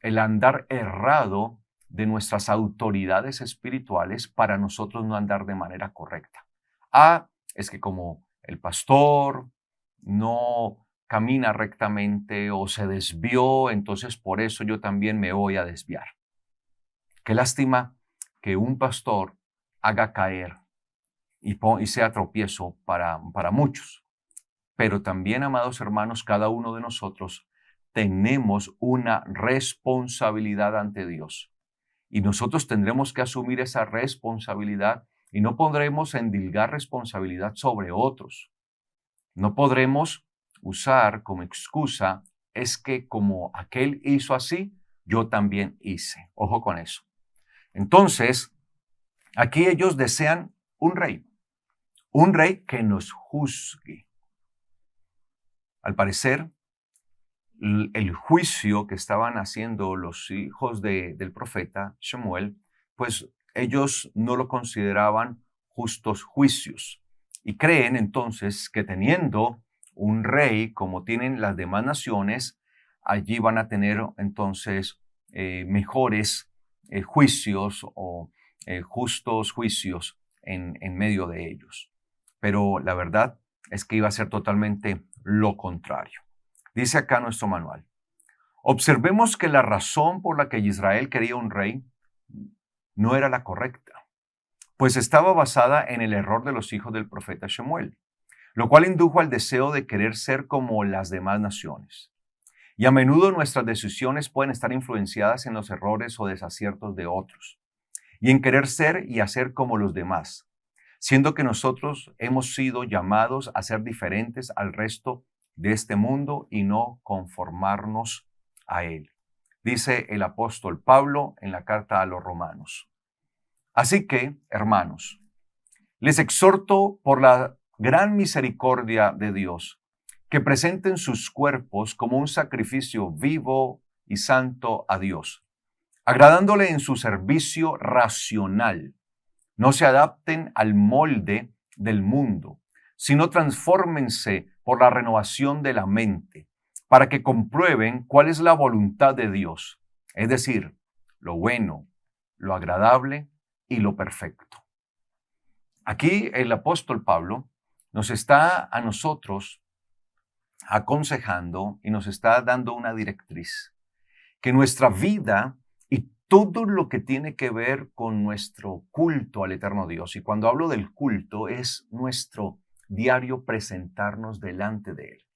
el andar errado de nuestras autoridades espirituales para nosotros no andar de manera correcta. Es que como el pastor no camina rectamente o se desvió, entonces por eso yo también me voy a desviar. Qué lástima que un pastor haga caer y sea tropiezo para muchos. Pero también, amados hermanos, cada uno de nosotros tenemos una responsabilidad ante Dios. Y nosotros tendremos que asumir esa responsabilidad y no podremos endilgar responsabilidad sobre otros. No podremos usar como excusa, es que como aquel hizo así, yo también hice. Ojo con eso. Entonces, aquí ellos desean un rey que nos juzgue. Al parecer, el juicio que estaban haciendo los hijos del profeta Shemuel, pues ellos no lo consideraban justos juicios y creen entonces que teniendo un rey como tienen las demás naciones, allí van a tener entonces mejores juicios o justos juicios en medio de ellos. Pero la verdad es que iba a ser totalmente lo contrario. Dice acá nuestro manual, observemos que la razón por la que Israel quería un rey no era la correcta, pues estaba basada en el error de los hijos del profeta Shemuel, lo cual indujo al deseo de querer ser como las demás naciones. Y a menudo nuestras decisiones pueden estar influenciadas en los errores o desaciertos de otros, y en querer ser y hacer como los demás, siendo que nosotros hemos sido llamados a ser diferentes al resto de este mundo y no conformarnos a él. Dice el apóstol Pablo en la carta a los Romanos. Así que, hermanos, les exhorto por la gran misericordia de Dios que presenten sus cuerpos como un sacrificio vivo y santo a Dios, agradándole en su servicio racional. No se adapten al molde del mundo, sino transfórmense por la renovación de la mente, para que comprueben cuál es la voluntad de Dios, es decir, lo bueno, lo agradable y lo perfecto. Aquí el apóstol Pablo nos está a nosotros aconsejando y nos está dando una directriz, que nuestra vida y todo lo que tiene que ver con nuestro culto al eterno Dios, y cuando hablo del culto es nuestro diario presentarnos delante de Él,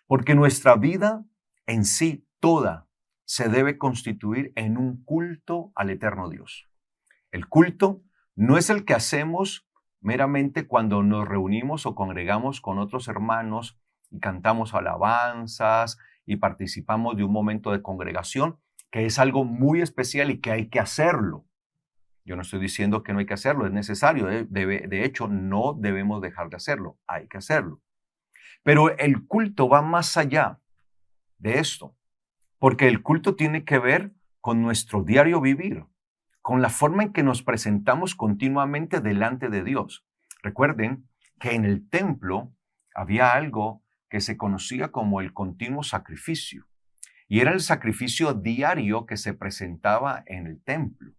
porque nuestra vida en sí toda se debe constituir en un culto al eterno Dios. El culto no es el que hacemos meramente cuando nos reunimos o congregamos con otros hermanos y cantamos alabanzas y participamos de un momento de congregación, que es algo muy especial y que hay que hacerlo. Yo no estoy diciendo que no hay que hacerlo, es necesario. De hecho, no debemos dejar de hacerlo, hay que hacerlo. Pero el culto va más allá de esto, porque el culto tiene que ver con nuestro diario vivir, con la forma en que nos presentamos continuamente delante de Dios. Recuerden que en el templo había algo que se conocía como el continuo sacrificio, y era el sacrificio diario que se presentaba en el templo,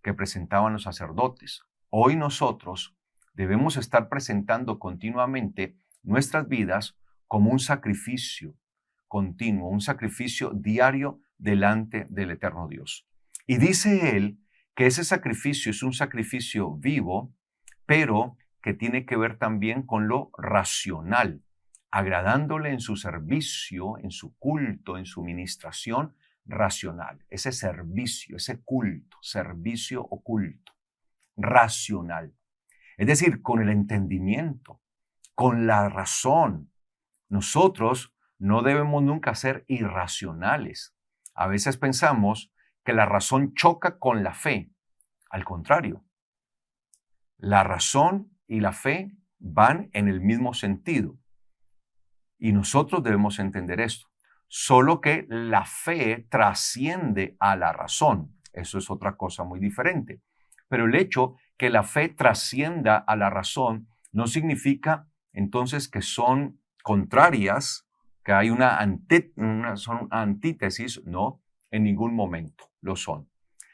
que presentaban los sacerdotes. Hoy nosotros debemos estar presentando continuamente nuestras vidas como un sacrificio continuo, un sacrificio diario delante del eterno Dios. Y dice él que ese sacrificio es un sacrificio vivo, pero que tiene que ver también con lo racional, agradándole en su servicio, en su culto, en su ministración racional. Ese servicio, ese culto, servicio o culto, racional. Es decir, con el entendimiento, con la razón. Nosotros no debemos nunca ser irracionales. A veces pensamos que la razón choca con la fe. Al contrario, la razón y la fe van en el mismo sentido. Y nosotros debemos entender esto. Solo que la fe trasciende a la razón. Eso es otra cosa muy diferente. Pero el hecho que la fe trascienda a la razón no significa entonces que son contrarias, que hay son antítesis. No, en ningún momento lo son.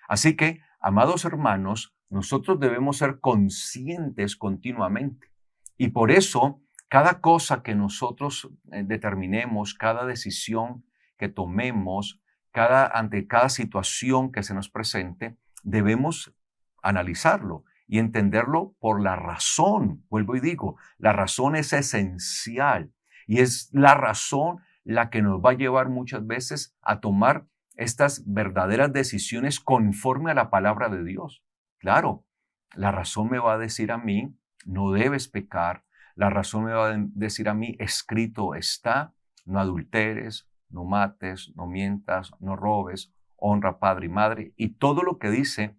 Así que, amados hermanos, nosotros debemos ser conscientes continuamente. Y por eso, cada cosa que nosotros determinemos, cada decisión que tomemos, ante cada situación que se nos presente, debemos analizarlo y entenderlo por la razón. Vuelvo y digo, la razón es esencial y es la razón la que nos va a llevar muchas veces a tomar estas verdaderas decisiones conforme a la palabra de Dios. Claro, la razón me va a decir a mí, no debes pecar. La razón me va a decir a mí, escrito está, no adulteres, no mates, no mientas, no robes, honra a padre y madre, y todo lo que dice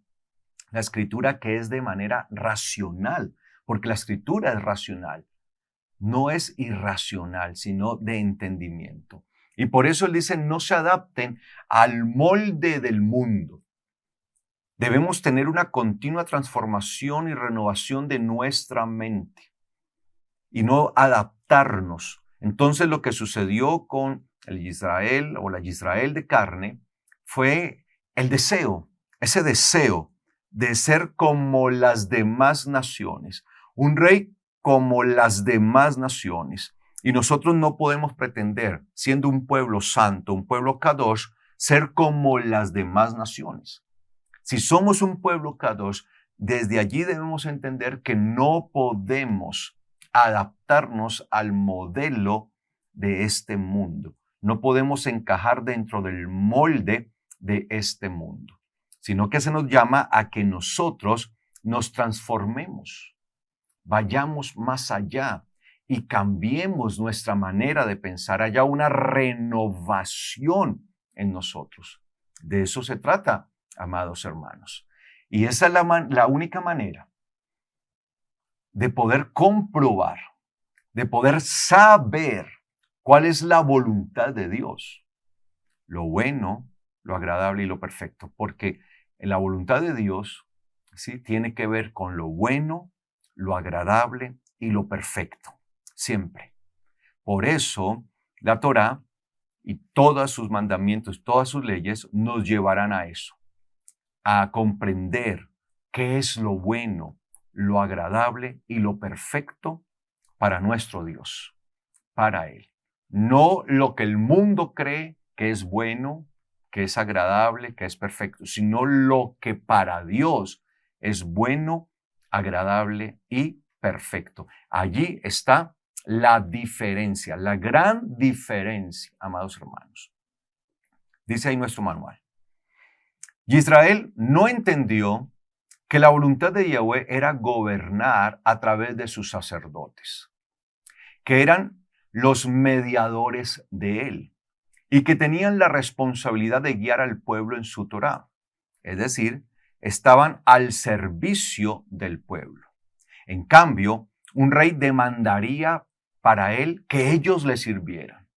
la escritura, que es de manera racional, porque la escritura es racional, no es irracional, sino de entendimiento. Y por eso él dice, no se adapten al molde del mundo. Debemos tener una continua transformación y renovación de nuestra mente y no adaptarnos. Entonces lo que sucedió con el Israel o la Israel de carne fue el deseo, ese deseo de ser como las demás naciones, un rey como las demás naciones. Y nosotros no podemos pretender, siendo un pueblo santo, un pueblo kadosh, ser como las demás naciones. Si somos un pueblo kadosh, desde allí debemos entender que no podemos adaptarnos al modelo de este mundo. No podemos encajar dentro del molde de este mundo, sino que se nos llama a que nosotros nos transformemos, vayamos más allá y cambiemos nuestra manera de pensar. Haya una renovación en nosotros. De eso se trata, amados hermanos. Y esa es la única manera de poder comprobar, de poder saber cuál es la voluntad de Dios, lo bueno, lo agradable y lo perfecto, porque la voluntad de Dios, ¿sí?, tiene que ver con lo bueno, lo agradable y lo perfecto, siempre. Por eso la Torá y todos sus mandamientos, todas sus leyes nos llevarán a eso, a comprender qué es lo bueno, lo agradable y lo perfecto para nuestro Dios, para Él. No lo que el mundo cree que es bueno, que es agradable, que es perfecto, sino lo que para Dios es bueno, agradable y perfecto. Allí está la diferencia, la gran diferencia, amados hermanos. Dice ahí nuestro manual. Y Israel no entendió que la voluntad de Yahweh era gobernar a través de sus sacerdotes, que eran los mediadores de él y que tenían la responsabilidad de guiar al pueblo en su Torá. Es decir, estaban al servicio del pueblo. En cambio, un rey demandaría para él que ellos le sirvieran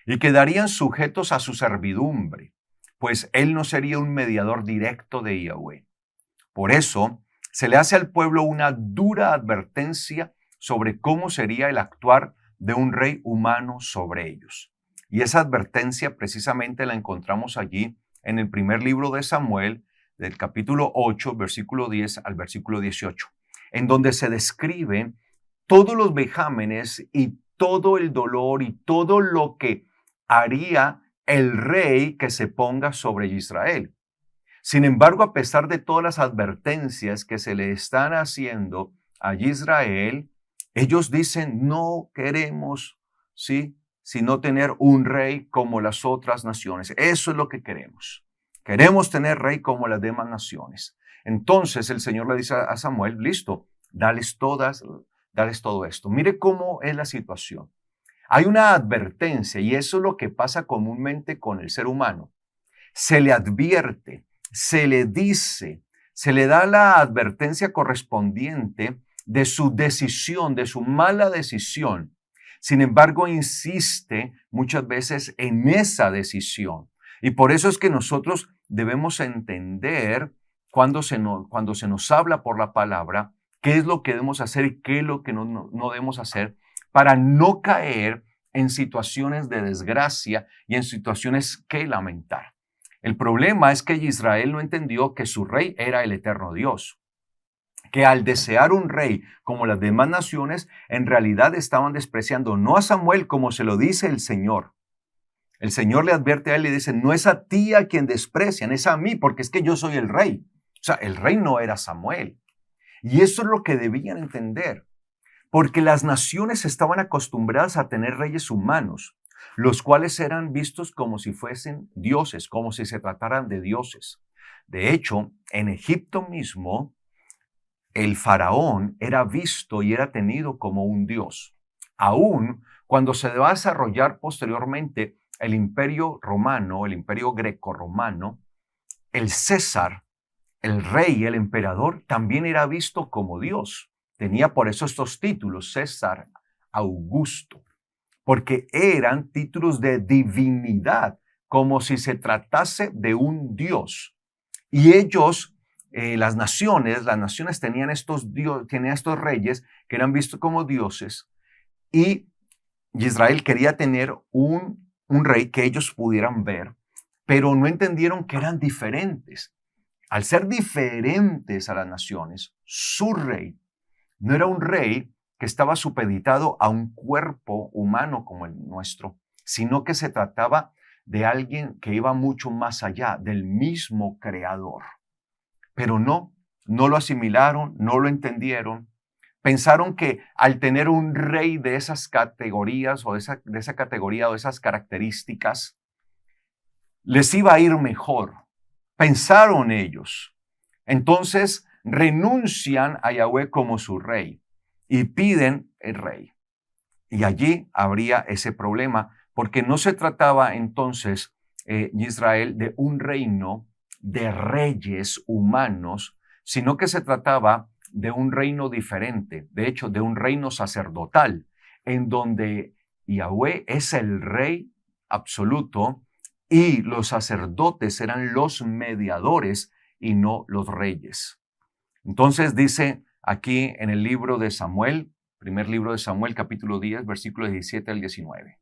y quedarían sujetos a su servidumbre, pues él no sería un mediador directo de Yahweh. Por eso, se le hace al pueblo una dura advertencia sobre cómo sería el actuar de un rey humano sobre ellos. Y esa advertencia precisamente la encontramos allí en el primer libro de Samuel, del capítulo 8, versículo 10 al versículo 18, en donde se describen todos los vejámenes y todo el dolor y todo lo que haría el rey que se ponga sobre Israel. Sin embargo, a pesar de todas las advertencias que se le están haciendo a Israel, ellos dicen, no queremos, ¿sí?, sino tener un rey como las otras naciones. Eso es lo que queremos. Queremos tener rey como las demás naciones. Entonces el Señor le dice a Samuel, listo, dales todo esto. Mire cómo es la situación. Hay una advertencia y eso es lo que pasa comúnmente con el ser humano. Se le advierte, se le dice, se le da la advertencia correspondiente de su decisión, de su mala decisión. Sin embargo, insiste muchas veces en esa decisión. Y por eso es que nosotros debemos entender cuando se nos habla por la palabra, qué es lo que debemos hacer y qué es lo que no debemos hacer para no caer en situaciones de desgracia y en situaciones que lamentar. El problema es que Israel no entendió que su rey era el eterno Dios, que al desear un rey como las demás naciones, en realidad estaban despreciando no a Samuel como se lo dice el Señor. El Señor le advierte a él y le dice, no es a ti a quien desprecian, es a mí, porque es que yo soy el rey. O sea, el rey no era Samuel. Y eso es lo que debían entender, porque las naciones estaban acostumbradas a tener reyes humanos, los cuales eran vistos como si fuesen dioses, como si se trataran de dioses. De hecho, en Egipto mismo, el faraón era visto y era tenido como un dios. Aún cuando se va a desarrollar posteriormente el imperio romano, el imperio greco-romano, el César, el rey, el emperador, también era visto como dios. Tenía por eso estos títulos, César, Augusto, porque eran títulos de divinidad, como si se tratase de un dios. Y ellos, las naciones tenían estos reyes que eran vistos como dioses, y Israel quería tener un rey que ellos pudieran ver, pero no entendieron que eran diferentes. Al ser diferentes a las naciones, su rey no era un rey que estaba supeditado a un cuerpo humano como el nuestro, sino que se trataba de alguien que iba mucho más allá, del mismo creador. Pero no lo asimilaron, no lo entendieron. Pensaron que al tener un rey de esas categorías o de esa categoría o de esas características, les iba a ir mejor. Pensaron ellos. Entonces renuncian a Yahweh como su rey y piden el rey. Y allí habría ese problema, porque no se trataba entonces Israel de un reino de reyes humanos, sino que se trataba de un reino diferente, de hecho, de un reino sacerdotal, en donde Yahweh es el rey absoluto y los sacerdotes eran los mediadores y no los reyes. Entonces dice aquí en el libro de Samuel, Primer libro de Samuel, capítulo 10, versículos 17 al 19.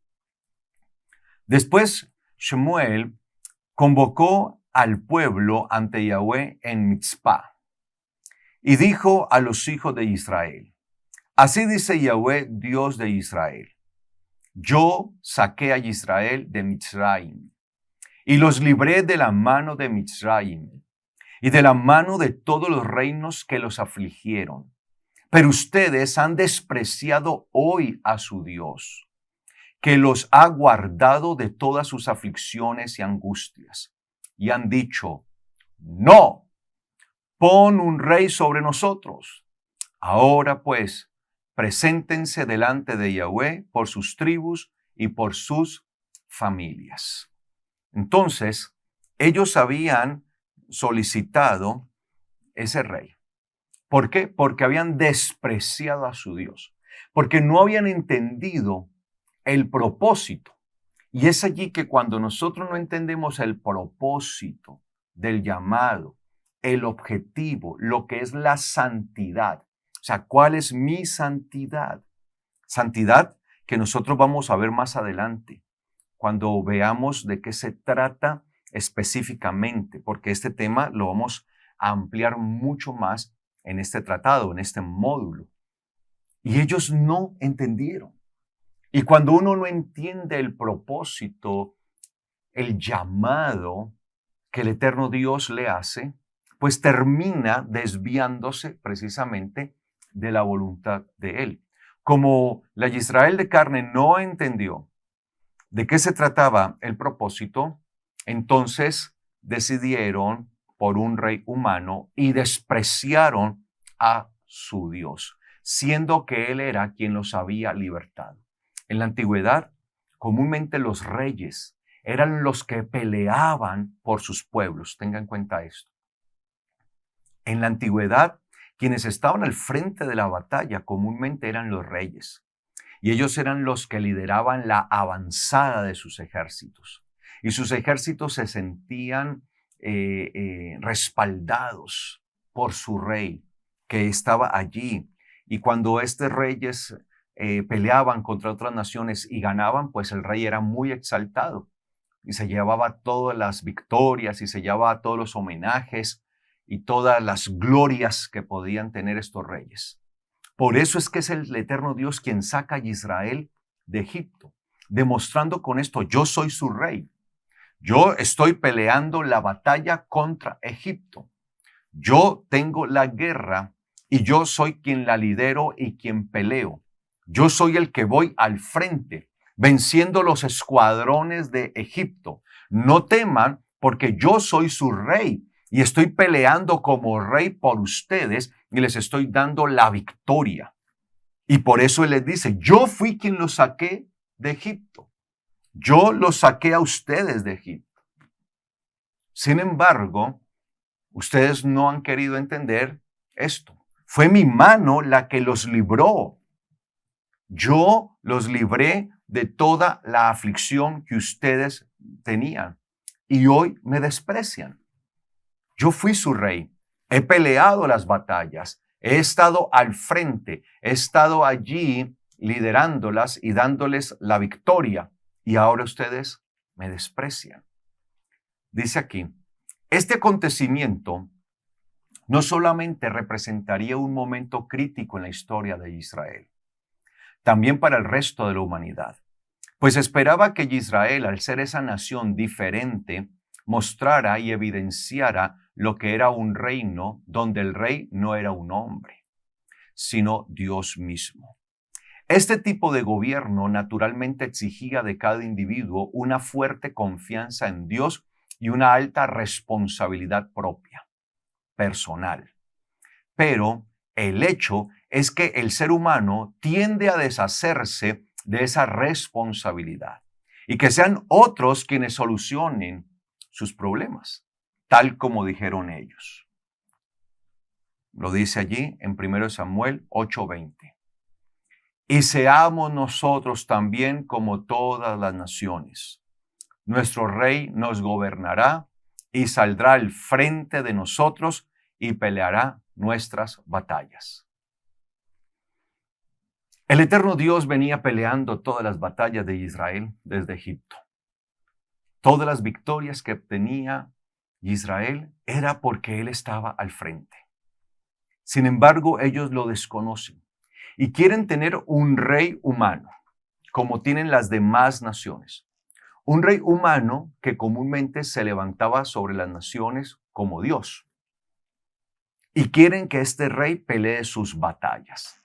Después, Shemuel convocó al pueblo ante Yahweh en Mitzpah y dijo a los hijos de Israel: así dice Yahweh, Dios de Israel: yo saqué a Israel de Mitzrayim y los libré de la mano de Mitzrayim y de la mano de todos los reinos que los afligieron. Pero ustedes han despreciado hoy a su Dios, que los ha guardado de todas sus aflicciones y angustias, y han dicho: no, pon un rey sobre nosotros. Ahora pues, preséntense delante de Yahweh por sus tribus y por sus familias. Entonces, ellos habían solicitado ese rey. ¿Por qué? Porque habían despreciado a su Dios, porque no habían entendido el propósito. Y es allí que cuando nosotros no entendemos el propósito del llamado, el objetivo, lo que es la santidad, o sea, ¿cuál es mi santidad? Santidad que nosotros vamos a ver más adelante, cuando veamos de qué se trata específicamente, porque este tema lo vamos a ampliar mucho más en este tratado, en este módulo. Y ellos no entendieron. Y cuando uno no entiende el propósito, el llamado que el eterno Dios le hace, pues termina desviándose precisamente de la voluntad de Él. Como la Israel de carne no entendió de qué se trataba el propósito, entonces decidieron por un rey humano y despreciaron a su Dios, siendo que Él era quien los había libertado. En la antigüedad, comúnmente los reyes eran los que peleaban por sus pueblos. Tengan en cuenta esto. En la antigüedad, quienes estaban al frente de la batalla comúnmente eran los reyes. Y ellos eran los que lideraban la avanzada de sus ejércitos. Y sus ejércitos se sentían respaldados por su rey, que estaba allí. Y cuando estos reyes peleaban contra otras naciones y ganaban, pues el rey era muy exaltado. Y se llevaba todas las victorias y se llevaba todos los homenajes y todas las glorias que podían tener estos reyes. Por eso es que es el eterno Dios quien saca a Israel de Egipto, demostrando con esto: yo soy su rey. Yo estoy peleando la batalla contra Egipto. Yo tengo la guerra y yo soy quien la lidero y quien peleo. Yo soy el que voy al frente, venciendo los escuadrones de Egipto. No teman, porque yo soy su rey y estoy peleando como rey por ustedes y les estoy dando la victoria. Y por eso Él les dice: yo fui quien los saqué de Egipto. Yo los saqué a ustedes de Egipto. Sin embargo, ustedes no han querido entender esto. Fue mi mano la que los libró. Yo los libré de toda la aflicción que ustedes tenían y hoy me desprecian. Yo fui su rey, he peleado las batallas, he estado al frente, he estado allí liderándolas y dándoles la victoria y ahora ustedes me desprecian. Dice aquí, este acontecimiento no solamente representaría un momento crítico en la historia de Israel, también para el resto de la humanidad, pues esperaba que Israel, al ser esa nación diferente, mostrara y evidenciara lo que era un reino donde el rey no era un hombre, sino Dios mismo. Este tipo de gobierno naturalmente exigía de cada individuo una fuerte confianza en Dios y una alta responsabilidad propia, personal. Pero el hecho es que el ser humano tiende a deshacerse de esa responsabilidad y que sean otros quienes solucionen sus problemas, tal como dijeron ellos. Lo dice allí en 1 Samuel 8:20. Y seamos nosotros también como todas las naciones. Nuestro rey nos gobernará y saldrá al frente de nosotros y peleará nuestras batallas. El eterno Dios venía peleando todas las batallas de Israel desde Egipto. Todas las victorias que obtenía Israel era porque Él estaba al frente. Sin embargo, ellos lo desconocen y quieren tener un rey humano, como tienen las demás naciones. Un rey humano que comúnmente se levantaba sobre las naciones como Dios. Y quieren que este rey pelee sus batallas.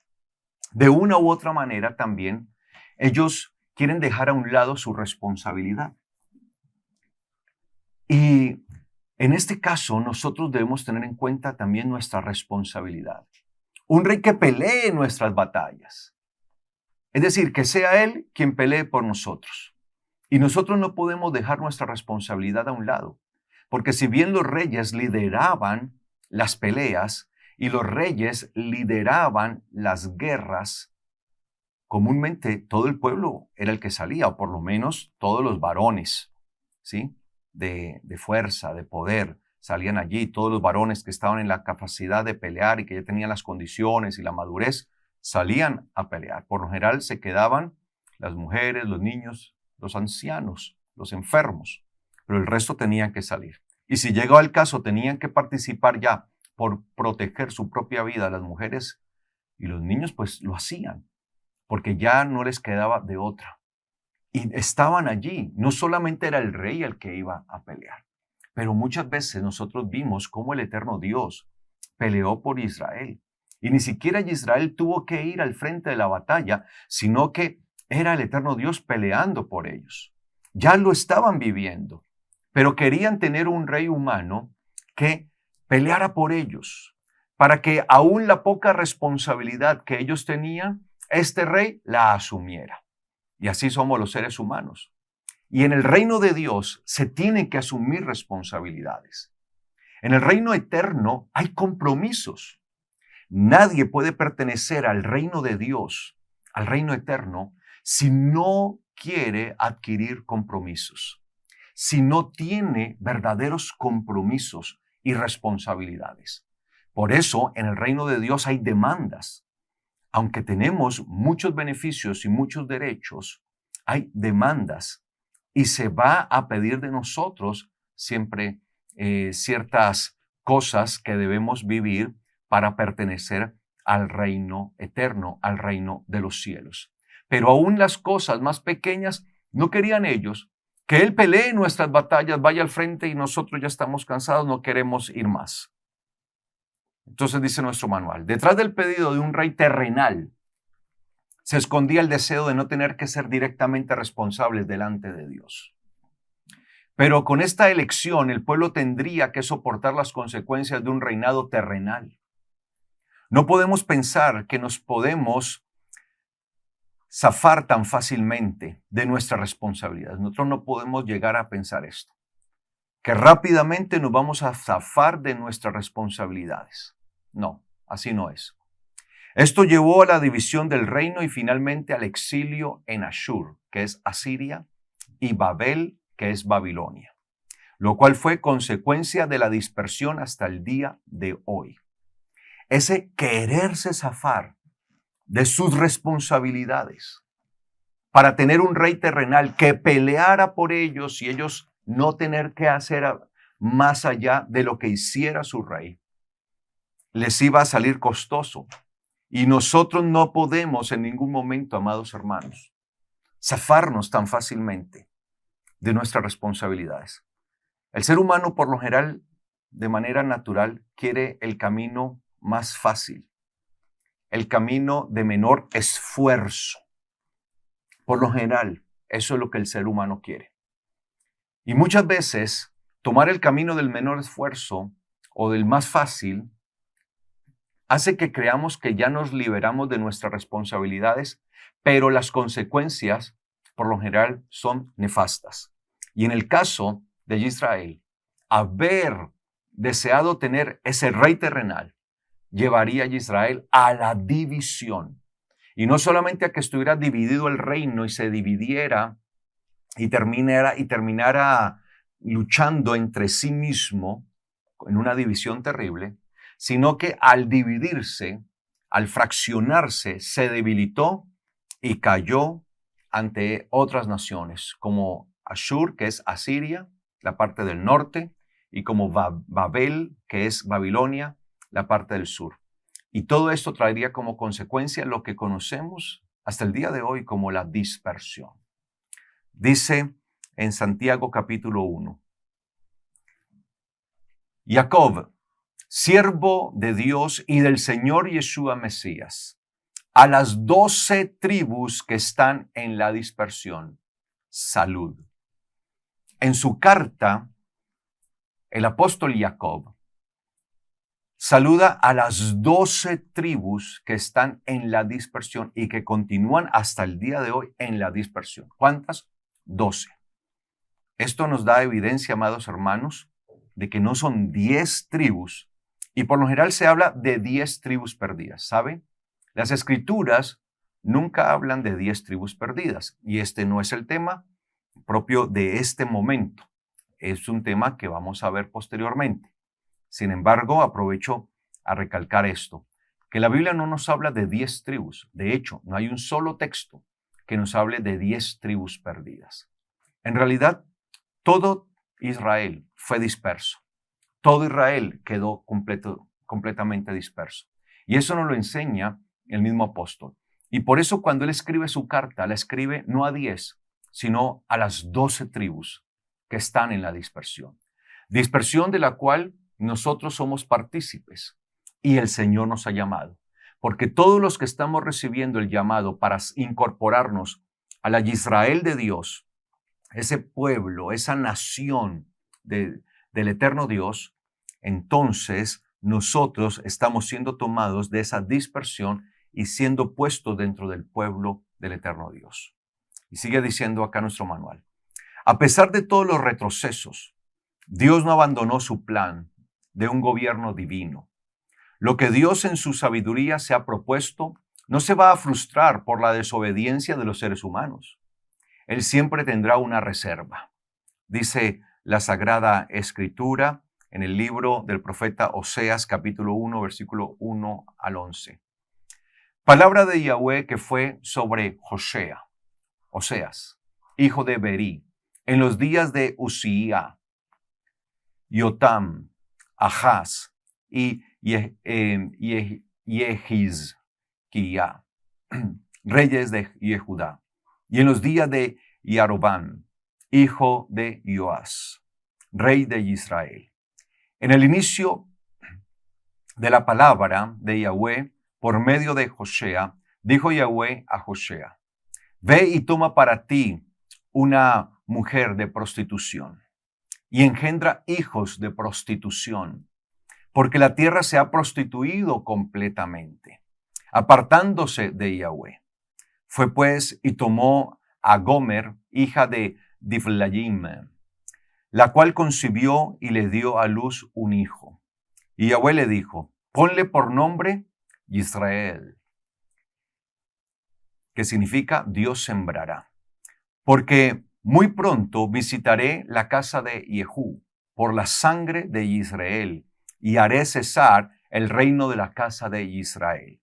De una u otra manera también, ellos quieren dejar a un lado su responsabilidad. Y en este caso, nosotros debemos tener en cuenta también nuestra responsabilidad. Un rey que pelee nuestras batallas. Es decir, que sea Él quien pelee por nosotros. Y nosotros no podemos dejar nuestra responsabilidad a un lado. Porque si bien los reyes lideraban las peleas y los reyes lideraban las guerras, comúnmente todo el pueblo era el que salía, o por lo menos todos los varones, ¿sí? De fuerza, de poder, salían allí. Todos los varones que estaban en la capacidad de pelear y que ya tenían las condiciones y la madurez, salían a pelear. Por lo general se quedaban las mujeres, los niños, los ancianos, los enfermos, pero el resto tenían que salir. Y si llegaba el caso, tenían que participar ya por proteger su propia vida. Las mujeres y los niños pues lo hacían, porque ya no les quedaba de otra. Y estaban allí. No solamente era el rey el que iba a pelear, pero muchas veces nosotros vimos cómo el eterno Dios peleó por Israel. Y ni siquiera Israel tuvo que ir al frente de la batalla, sino que era el eterno Dios peleando por ellos. Ya lo estaban viviendo, pero querían tener un rey humano que peleara por ellos, para que aún la poca responsabilidad que ellos tenían, este rey la asumiera. Y así somos los seres humanos. Y en el reino de Dios se tienen que asumir responsabilidades. En el reino eterno hay compromisos. Nadie puede pertenecer al reino de Dios, al reino eterno, si no quiere adquirir compromisos, si no tiene verdaderos compromisos y responsabilidades. Por eso, en el reino de Dios hay demandas. Aunque tenemos muchos beneficios y muchos derechos, hay demandas y se va a pedir de nosotros siempre ciertas cosas que debemos vivir para pertenecer al reino eterno, al reino de los cielos. Pero aún las cosas más pequeñas no querían ellos. Que Él pelee nuestras batallas, vaya al frente y nosotros ya estamos cansados, no queremos ir más. Entonces dice nuestro manual, detrás del pedido de un rey terrenal se escondía el deseo de no tener que ser directamente responsables delante de Dios. Pero con esta elección el pueblo tendría que soportar las consecuencias de un reinado terrenal. No podemos pensar que nos podemos zafar tan fácilmente de nuestra responsabilidad. Nosotros no podemos llegar a pensar esto, que rápidamente nos vamos a zafar de nuestras responsabilidades. No, así no es. Esto llevó a la división del reino y finalmente al exilio en Ashur, que es Asiria, y Babel, que es Babilonia, lo cual fue consecuencia de la dispersión hasta el día de hoy. Ese quererse zafar de sus responsabilidades para tener un rey terrenal que peleara por ellos y ellos no tener que hacer más allá de lo que hiciera su rey, les iba a salir costoso. Y nosotros no podemos en ningún momento, amados hermanos, zafarnos tan fácilmente de nuestras responsabilidades. El ser humano, por lo general, de manera natural, quiere el camino más fácil, el camino de menor esfuerzo. Por lo general, eso es lo que el ser humano quiere. Y muchas veces, tomar el camino del menor esfuerzo o del más fácil hace que creamos que ya nos liberamos de nuestras responsabilidades, pero las consecuencias, por lo general, son nefastas. Y en el caso de Israel, haber deseado tener ese rey terrenal llevaría a Israel a la división. Y no solamente a que estuviera dividido el reino y se dividiera y terminara luchando entre sí mismo en una división terrible, sino que al dividirse, al fraccionarse, se debilitó y cayó ante otras naciones, como Ashur, que es Asiria, la parte del norte, y como Babel, que es Babilonia, la parte del sur. Y todo esto traería como consecuencia lo que conocemos hasta el día de hoy como la dispersión. Dice en Santiago capítulo 1, Jacob, siervo de Dios y del Señor Yeshua Mesías, a las 12 tribus que están en la dispersión, salud. En su carta, el apóstol Jacob saluda a las 12 tribus que están en la dispersión y que continúan hasta el día de hoy en la dispersión. ¿Cuántas? 12. Esto nos da evidencia, amados hermanos, de que no son 10 tribus, y por lo general se habla de 10 tribus perdidas, ¿sabe? Las escrituras nunca hablan de 10 tribus perdidas, y este no es el tema propio de este momento. Es un tema que vamos a ver posteriormente. Sin embargo, aprovecho a recalcar esto, que la Biblia no nos habla de 10 tribus. De hecho, no hay un solo texto que nos hable de 10 tribus perdidas. En realidad, todo Israel fue disperso. Todo Israel quedó completamente disperso. Y eso nos lo enseña el mismo apóstol. Y por eso cuando él escribe su carta, la escribe no a 10, sino a las 12 tribus que están en la dispersión. Dispersión de la cual nosotros somos partícipes y el Señor nos ha llamado. Porque todos los que estamos recibiendo el llamado para incorporarnos a la Israel de Dios, ese pueblo, esa nación del eterno Dios, entonces nosotros estamos siendo tomados de esa dispersión y siendo puestos dentro del pueblo del eterno Dios. Y sigue diciendo acá nuestro manual. A pesar de todos los retrocesos, Dios no abandonó su plan de un gobierno divino. Lo que Dios en su sabiduría se ha propuesto no se va a frustrar por la desobediencia de los seres humanos. Él siempre tendrá una reserva. Dice la Sagrada Escritura en el libro del profeta Oseas, capítulo 1, versículo 1 al 11. Palabra de Yahweh que fue sobre Oseas, hijo de Berí, en los días de Uzía, Yotam, Ahaz y Yehizquía, reyes de Judá, y en los días de Jeroboam, hijo de Joás, rey de Israel. En el inicio de la palabra de Yahweh, por medio de Hosea, dijo Yahweh a Hosea, ve y toma para ti una mujer de prostitución y engendra hijos de prostitución, porque la tierra se ha prostituido completamente, apartándose de Yahweh. Fue pues y tomó a Gomer, hija de Diflayim, la cual concibió y le dio a luz un hijo. Y Yahweh le dijo, ponle por nombre Israel, que significa Dios sembrará, porque muy pronto visitaré la casa de Jehú por la sangre de Israel y haré cesar el reino de la casa de Israel.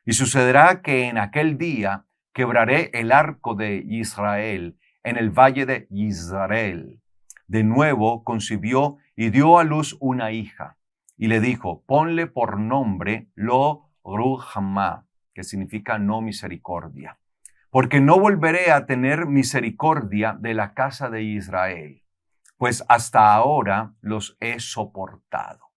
Y sucederá que en aquel día quebraré el arco de Israel en el valle de Israel. De nuevo concibió y dio a luz una hija y le dijo, ponle por nombre Lo Ruhamá, que significa no misericordia, porque no volveré a tener misericordia de la casa de Israel, pues hasta ahora los he soportado.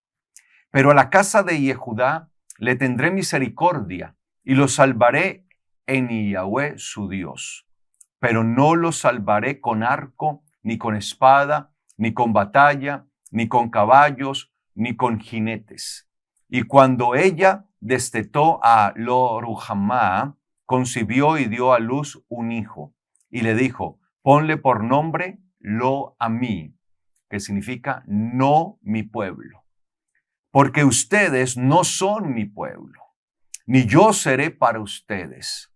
Pero a la casa de Yehudá le tendré misericordia y los salvaré en Yahweh su Dios. Pero no los salvaré con arco, ni con espada, ni con batalla, ni con caballos, ni con jinetes. Y cuando ella destetó a Lo Ruhamá, concibió y dio a luz un hijo. Y le dijo, ponle por nombre Lo Amí, que significa no mi pueblo. Porque ustedes no son mi pueblo, ni yo seré para ustedes.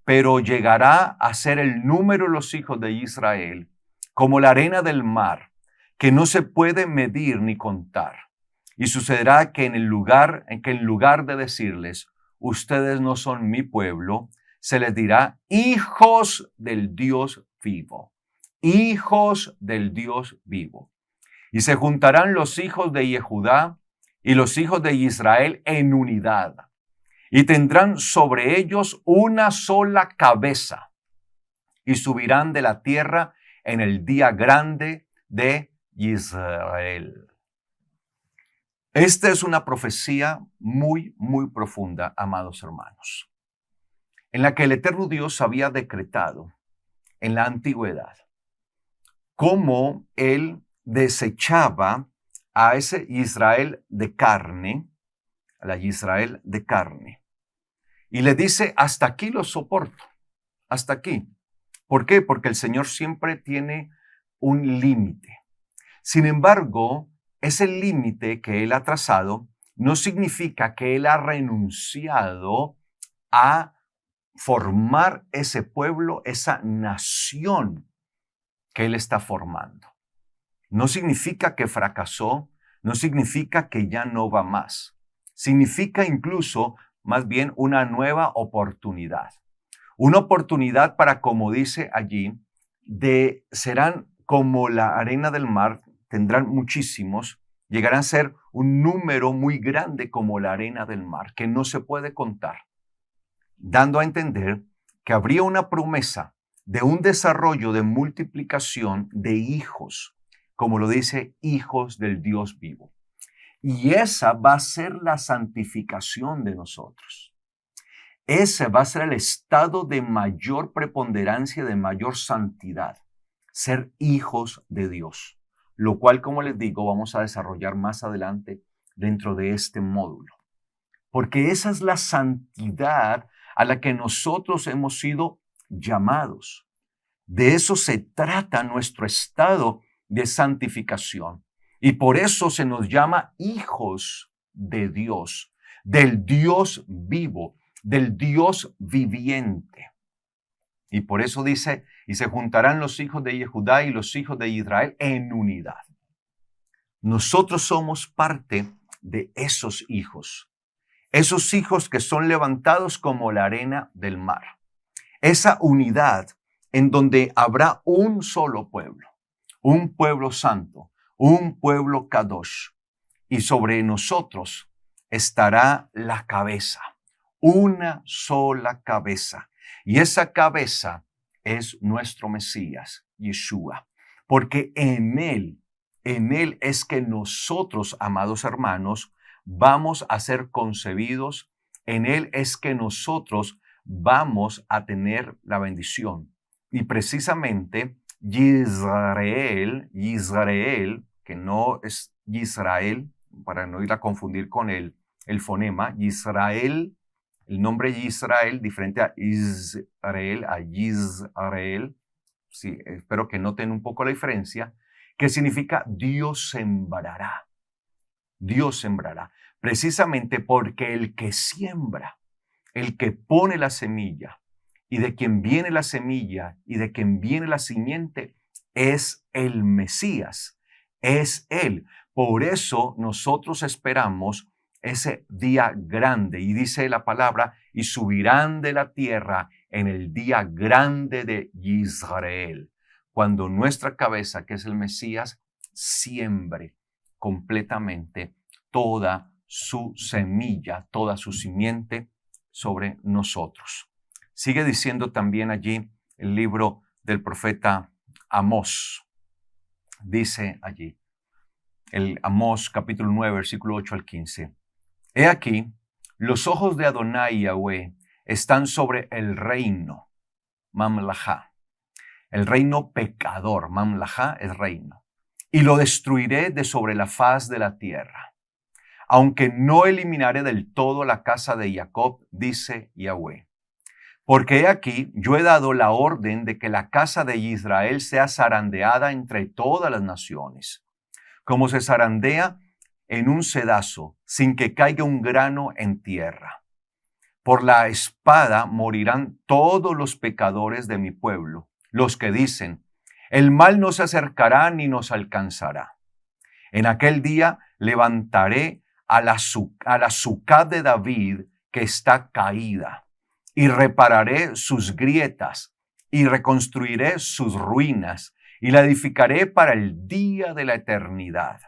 Pero llegará a ser el número de los hijos de Israel como la arena del mar, que no se puede medir ni contar. Y sucederá que en lugar de decirles, ustedes no son mi pueblo, se les dirá hijos del Dios vivo. Hijos del Dios vivo. Y se juntarán los hijos de Yehudá y los hijos de Israel en unidad. Y tendrán sobre ellos una sola cabeza. Y subirán de la tierra en el día grande de Israel. Esta es una profecía muy, muy profunda, amados hermanos, en la que el eterno Dios había decretado en la antigüedad cómo Él desechaba a ese Israel de carne, a la Israel de carne, y le dice, hasta aquí lo soporto, hasta aquí. ¿Por qué? Porque el Señor siempre tiene un límite. Sin embargo, ese límite que Él ha trazado no significa que Él ha renunciado a formar ese pueblo, esa nación que Él está formando. No significa que fracasó, no significa que ya no va más. Significa incluso, más bien, una nueva oportunidad. Una oportunidad para, como dice allí, serán como la arena del mar, tendrán muchísimos, llegarán a ser un número muy grande como la arena del mar, que no se puede contar, dando a entender que habría una promesa de un desarrollo de multiplicación de hijos, como lo dice, hijos del Dios vivo. Y esa va a ser la santificación de nosotros. Ese va a ser el estado de mayor preponderancia, de mayor santidad, ser hijos de Dios, lo cual, como les digo, vamos a desarrollar más adelante dentro de este módulo. Porque esa es la santidad a la que nosotros hemos sido llamados. De eso se trata nuestro estado de santificación. Y por eso se nos llama hijos de Dios, del Dios vivo, del Dios viviente. Y por eso dice, y se juntarán los hijos de Yehudá y los hijos de Israel en unidad. Nosotros somos parte de esos hijos que son levantados como la arena del mar. Esa unidad en donde habrá un solo pueblo, un pueblo santo, un pueblo kadosh. Y sobre nosotros estará la cabeza, una sola cabeza. Y esa cabeza es nuestro Mesías, Yeshua. Porque en Él es que nosotros, amados hermanos, vamos a ser concebidos. En Él es que nosotros vamos a tener la bendición. Y precisamente Israel, que no es Israel, para no ir a confundir con el fonema, Israel, el nombre Israel, diferente a Israel, sí, espero que noten un poco la diferencia, que significa Dios sembrará. Dios sembrará, precisamente porque el que siembra, el que pone la semilla, y de quien viene la semilla y de quien viene la simiente, es el Mesías, es Él. Por eso nosotros esperamos ese día grande, y dice la palabra, y subirán de la tierra en el día grande de Israel, cuando nuestra cabeza, que es el Mesías, siembre completamente toda su semilla, toda su simiente sobre nosotros. Sigue diciendo también allí el libro del profeta Amós. Dice allí, el Amós capítulo 9, versículo 8 al 15. He aquí, los ojos de Adonai Yahweh están sobre el reino, Mamlajá. El reino pecador, Mamlajá es reino. Y lo destruiré de sobre la faz de la tierra. Aunque no eliminaré del todo la casa de Jacob, dice Yahweh. Porque he aquí, yo he dado la orden de que la casa de Israel sea zarandeada entre todas las naciones, como se zarandea en un sedazo, sin que caiga un grano en tierra. Por la espada morirán todos los pecadores de mi pueblo, los que dicen, el mal no se acercará ni nos alcanzará. En aquel día levantaré a la Sucá de David que está caída, y repararé sus grietas y reconstruiré sus ruinas y la edificaré para el día de la eternidad,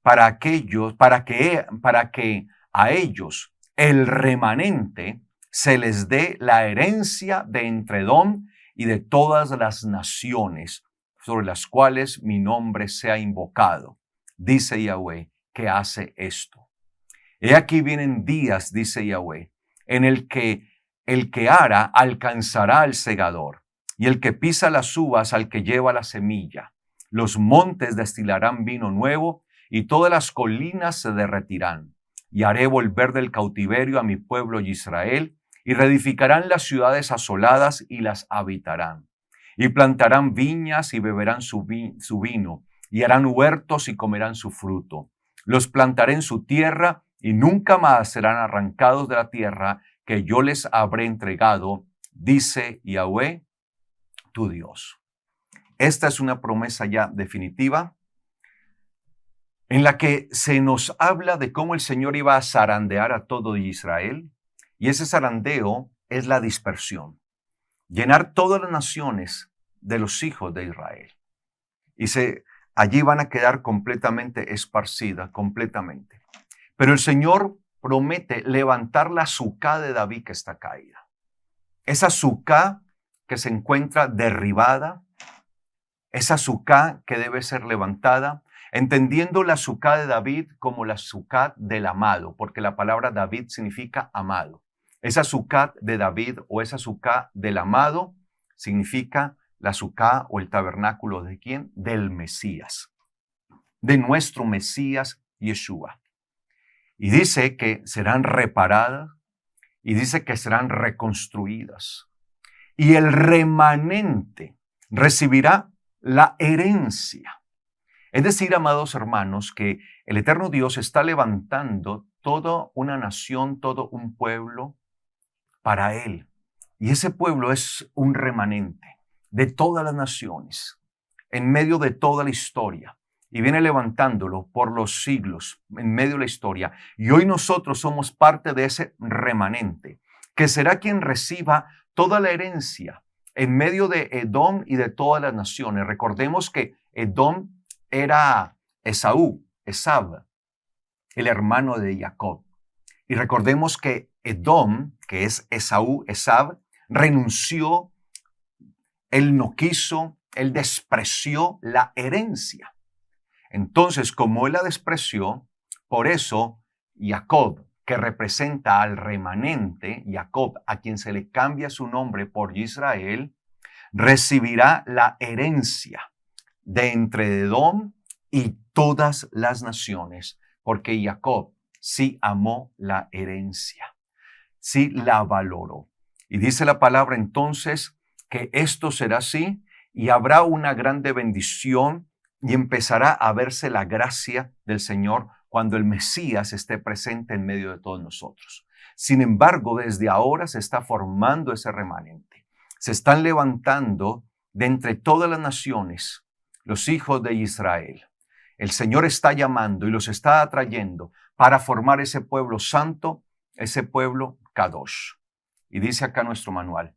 para que a ellos, el remanente, se les dé la herencia de entre Edom y de todas las naciones sobre las cuales mi nombre sea invocado, dice Yahweh, que hace esto. He aquí vienen días, dice Yahweh, en el que ara alcanzará al segador, y el que pisa las uvas al que lleva la semilla. Los montes destilarán vino nuevo, y todas las colinas se derretirán. Y haré volver del cautiverio a mi pueblo Israel, y reedificarán las ciudades asoladas y las habitarán. Y plantarán viñas y beberán su vino, y harán huertos y comerán su fruto. Los plantaré en su tierra, y nunca más serán arrancados de la tierra que yo les habré entregado, dice Yahweh, tu Dios. Esta es una promesa ya definitiva, en la que se nos habla de cómo el Señor iba a zarandear a todo Israel, y ese zarandeo es la dispersión, llenar todas las naciones de los hijos de Israel, y allí van a quedar completamente esparcidas, completamente. Pero el Señor promete levantar la Sucá de David que está caída. Esa Sucá que se encuentra derribada, esa Sucá que debe ser levantada, entendiendo la Sucá de David como la Sucá del amado, porque la palabra David significa amado. Esa Sucá de David o esa Sucá del amado significa la Sucá o el tabernáculo ¿de quién? Del Mesías, de nuestro Mesías Yeshua. Y dice que serán reparadas y dice que serán reconstruidas. Y el remanente recibirá la herencia. Es decir, amados hermanos, que el eterno Dios está levantando toda una nación, todo un pueblo para Él. Y ese pueblo es un remanente de todas las naciones, en medio de toda la historia. Y viene levantándolo por los siglos, en medio de la historia. Y hoy nosotros somos parte de ese remanente, que será quien reciba toda la herencia en medio de Edom y de todas las naciones. Recordemos que Edom era Esau, el hermano de Jacob. Y recordemos que Edom, que es Esau, renunció, él no quiso, él despreció la herencia. Entonces, como él la despreció, por eso Jacob, que representa al remanente, Jacob, a quien se le cambia su nombre por Israel, recibirá la herencia de entre Edom y todas las naciones, porque Jacob sí amó la herencia, sí la valoró. Y dice la palabra entonces que esto será así y habrá una grande bendición y empezará a verse la gracia del Señor cuando el Mesías esté presente en medio de todos nosotros. Sin embargo, desde ahora se está formando ese remanente. Se están levantando de entre todas las naciones los hijos de Israel. El Señor está llamando y los está atrayendo para formar ese pueblo santo, ese pueblo Kadosh. Y dice acá nuestro manual.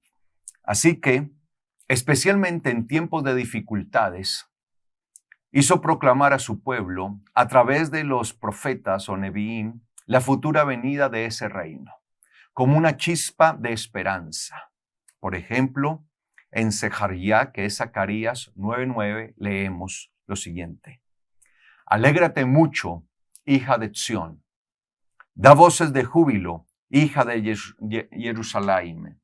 Así que, especialmente en tiempos de dificultades, hizo proclamar a su pueblo, a través de los profetas o neviín, la futura venida de ese reino, como una chispa de esperanza. Por ejemplo, en Sejaría, que es Zacarías 9:9, leemos lo siguiente. Alégrate mucho, hija de Sión. Da voces de júbilo, hija de Jerusalén.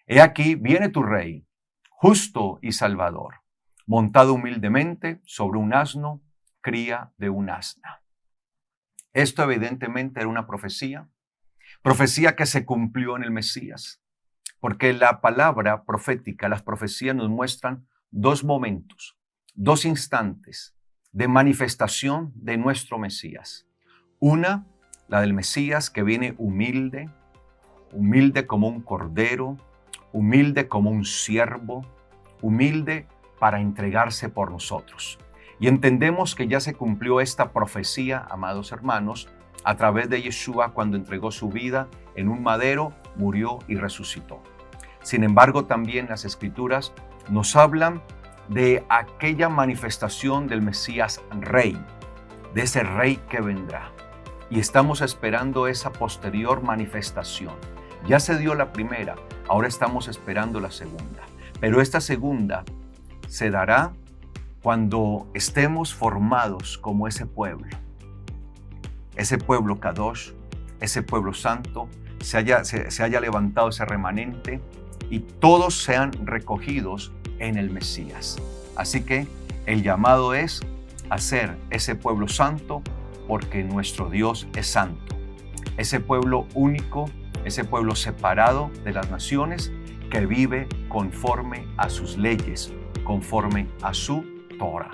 He aquí viene tu rey, justo y salvador, montado humildemente sobre un asno, cría de un asna. Esto evidentemente era una profecía que se cumplió en el Mesías, porque la palabra profética, las profecías nos muestran dos momentos, dos instantes de manifestación de nuestro Mesías. Una, la del Mesías que viene humilde como un cordero, humilde como un siervo, humilde para entregarse por nosotros. Y entendemos que ya se cumplió esta profecía, amados hermanos, a través de Yeshua cuando entregó su vida en un madero murió y resucitó. Sin embargo, también las Escrituras nos hablan de aquella manifestación del Mesías Rey, de ese Rey que vendrá. Y estamos esperando esa posterior manifestación. Ya se dio la primera, ahora estamos esperando la segunda. Pero esta segunda se dará cuando estemos formados como ese pueblo Kadosh, ese pueblo santo, se haya levantado ese remanente y todos sean recogidos en el Mesías. Así que el llamado es a ser ese pueblo santo porque nuestro Dios es santo. Ese pueblo único, ese pueblo separado de las naciones que vive conforme a sus leyes, conforme a su Torah.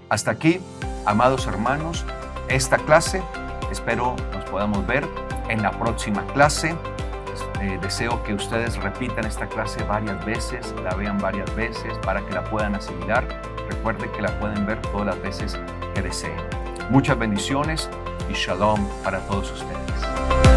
Hasta aquí, amados hermanos, esta clase. Espero nos podamos ver en la próxima clase. Deseo que ustedes repitan esta clase varias veces, la vean varias veces para que la puedan asimilar. Recuerden que la pueden ver todas las veces que deseen. Muchas bendiciones y shalom para todos ustedes.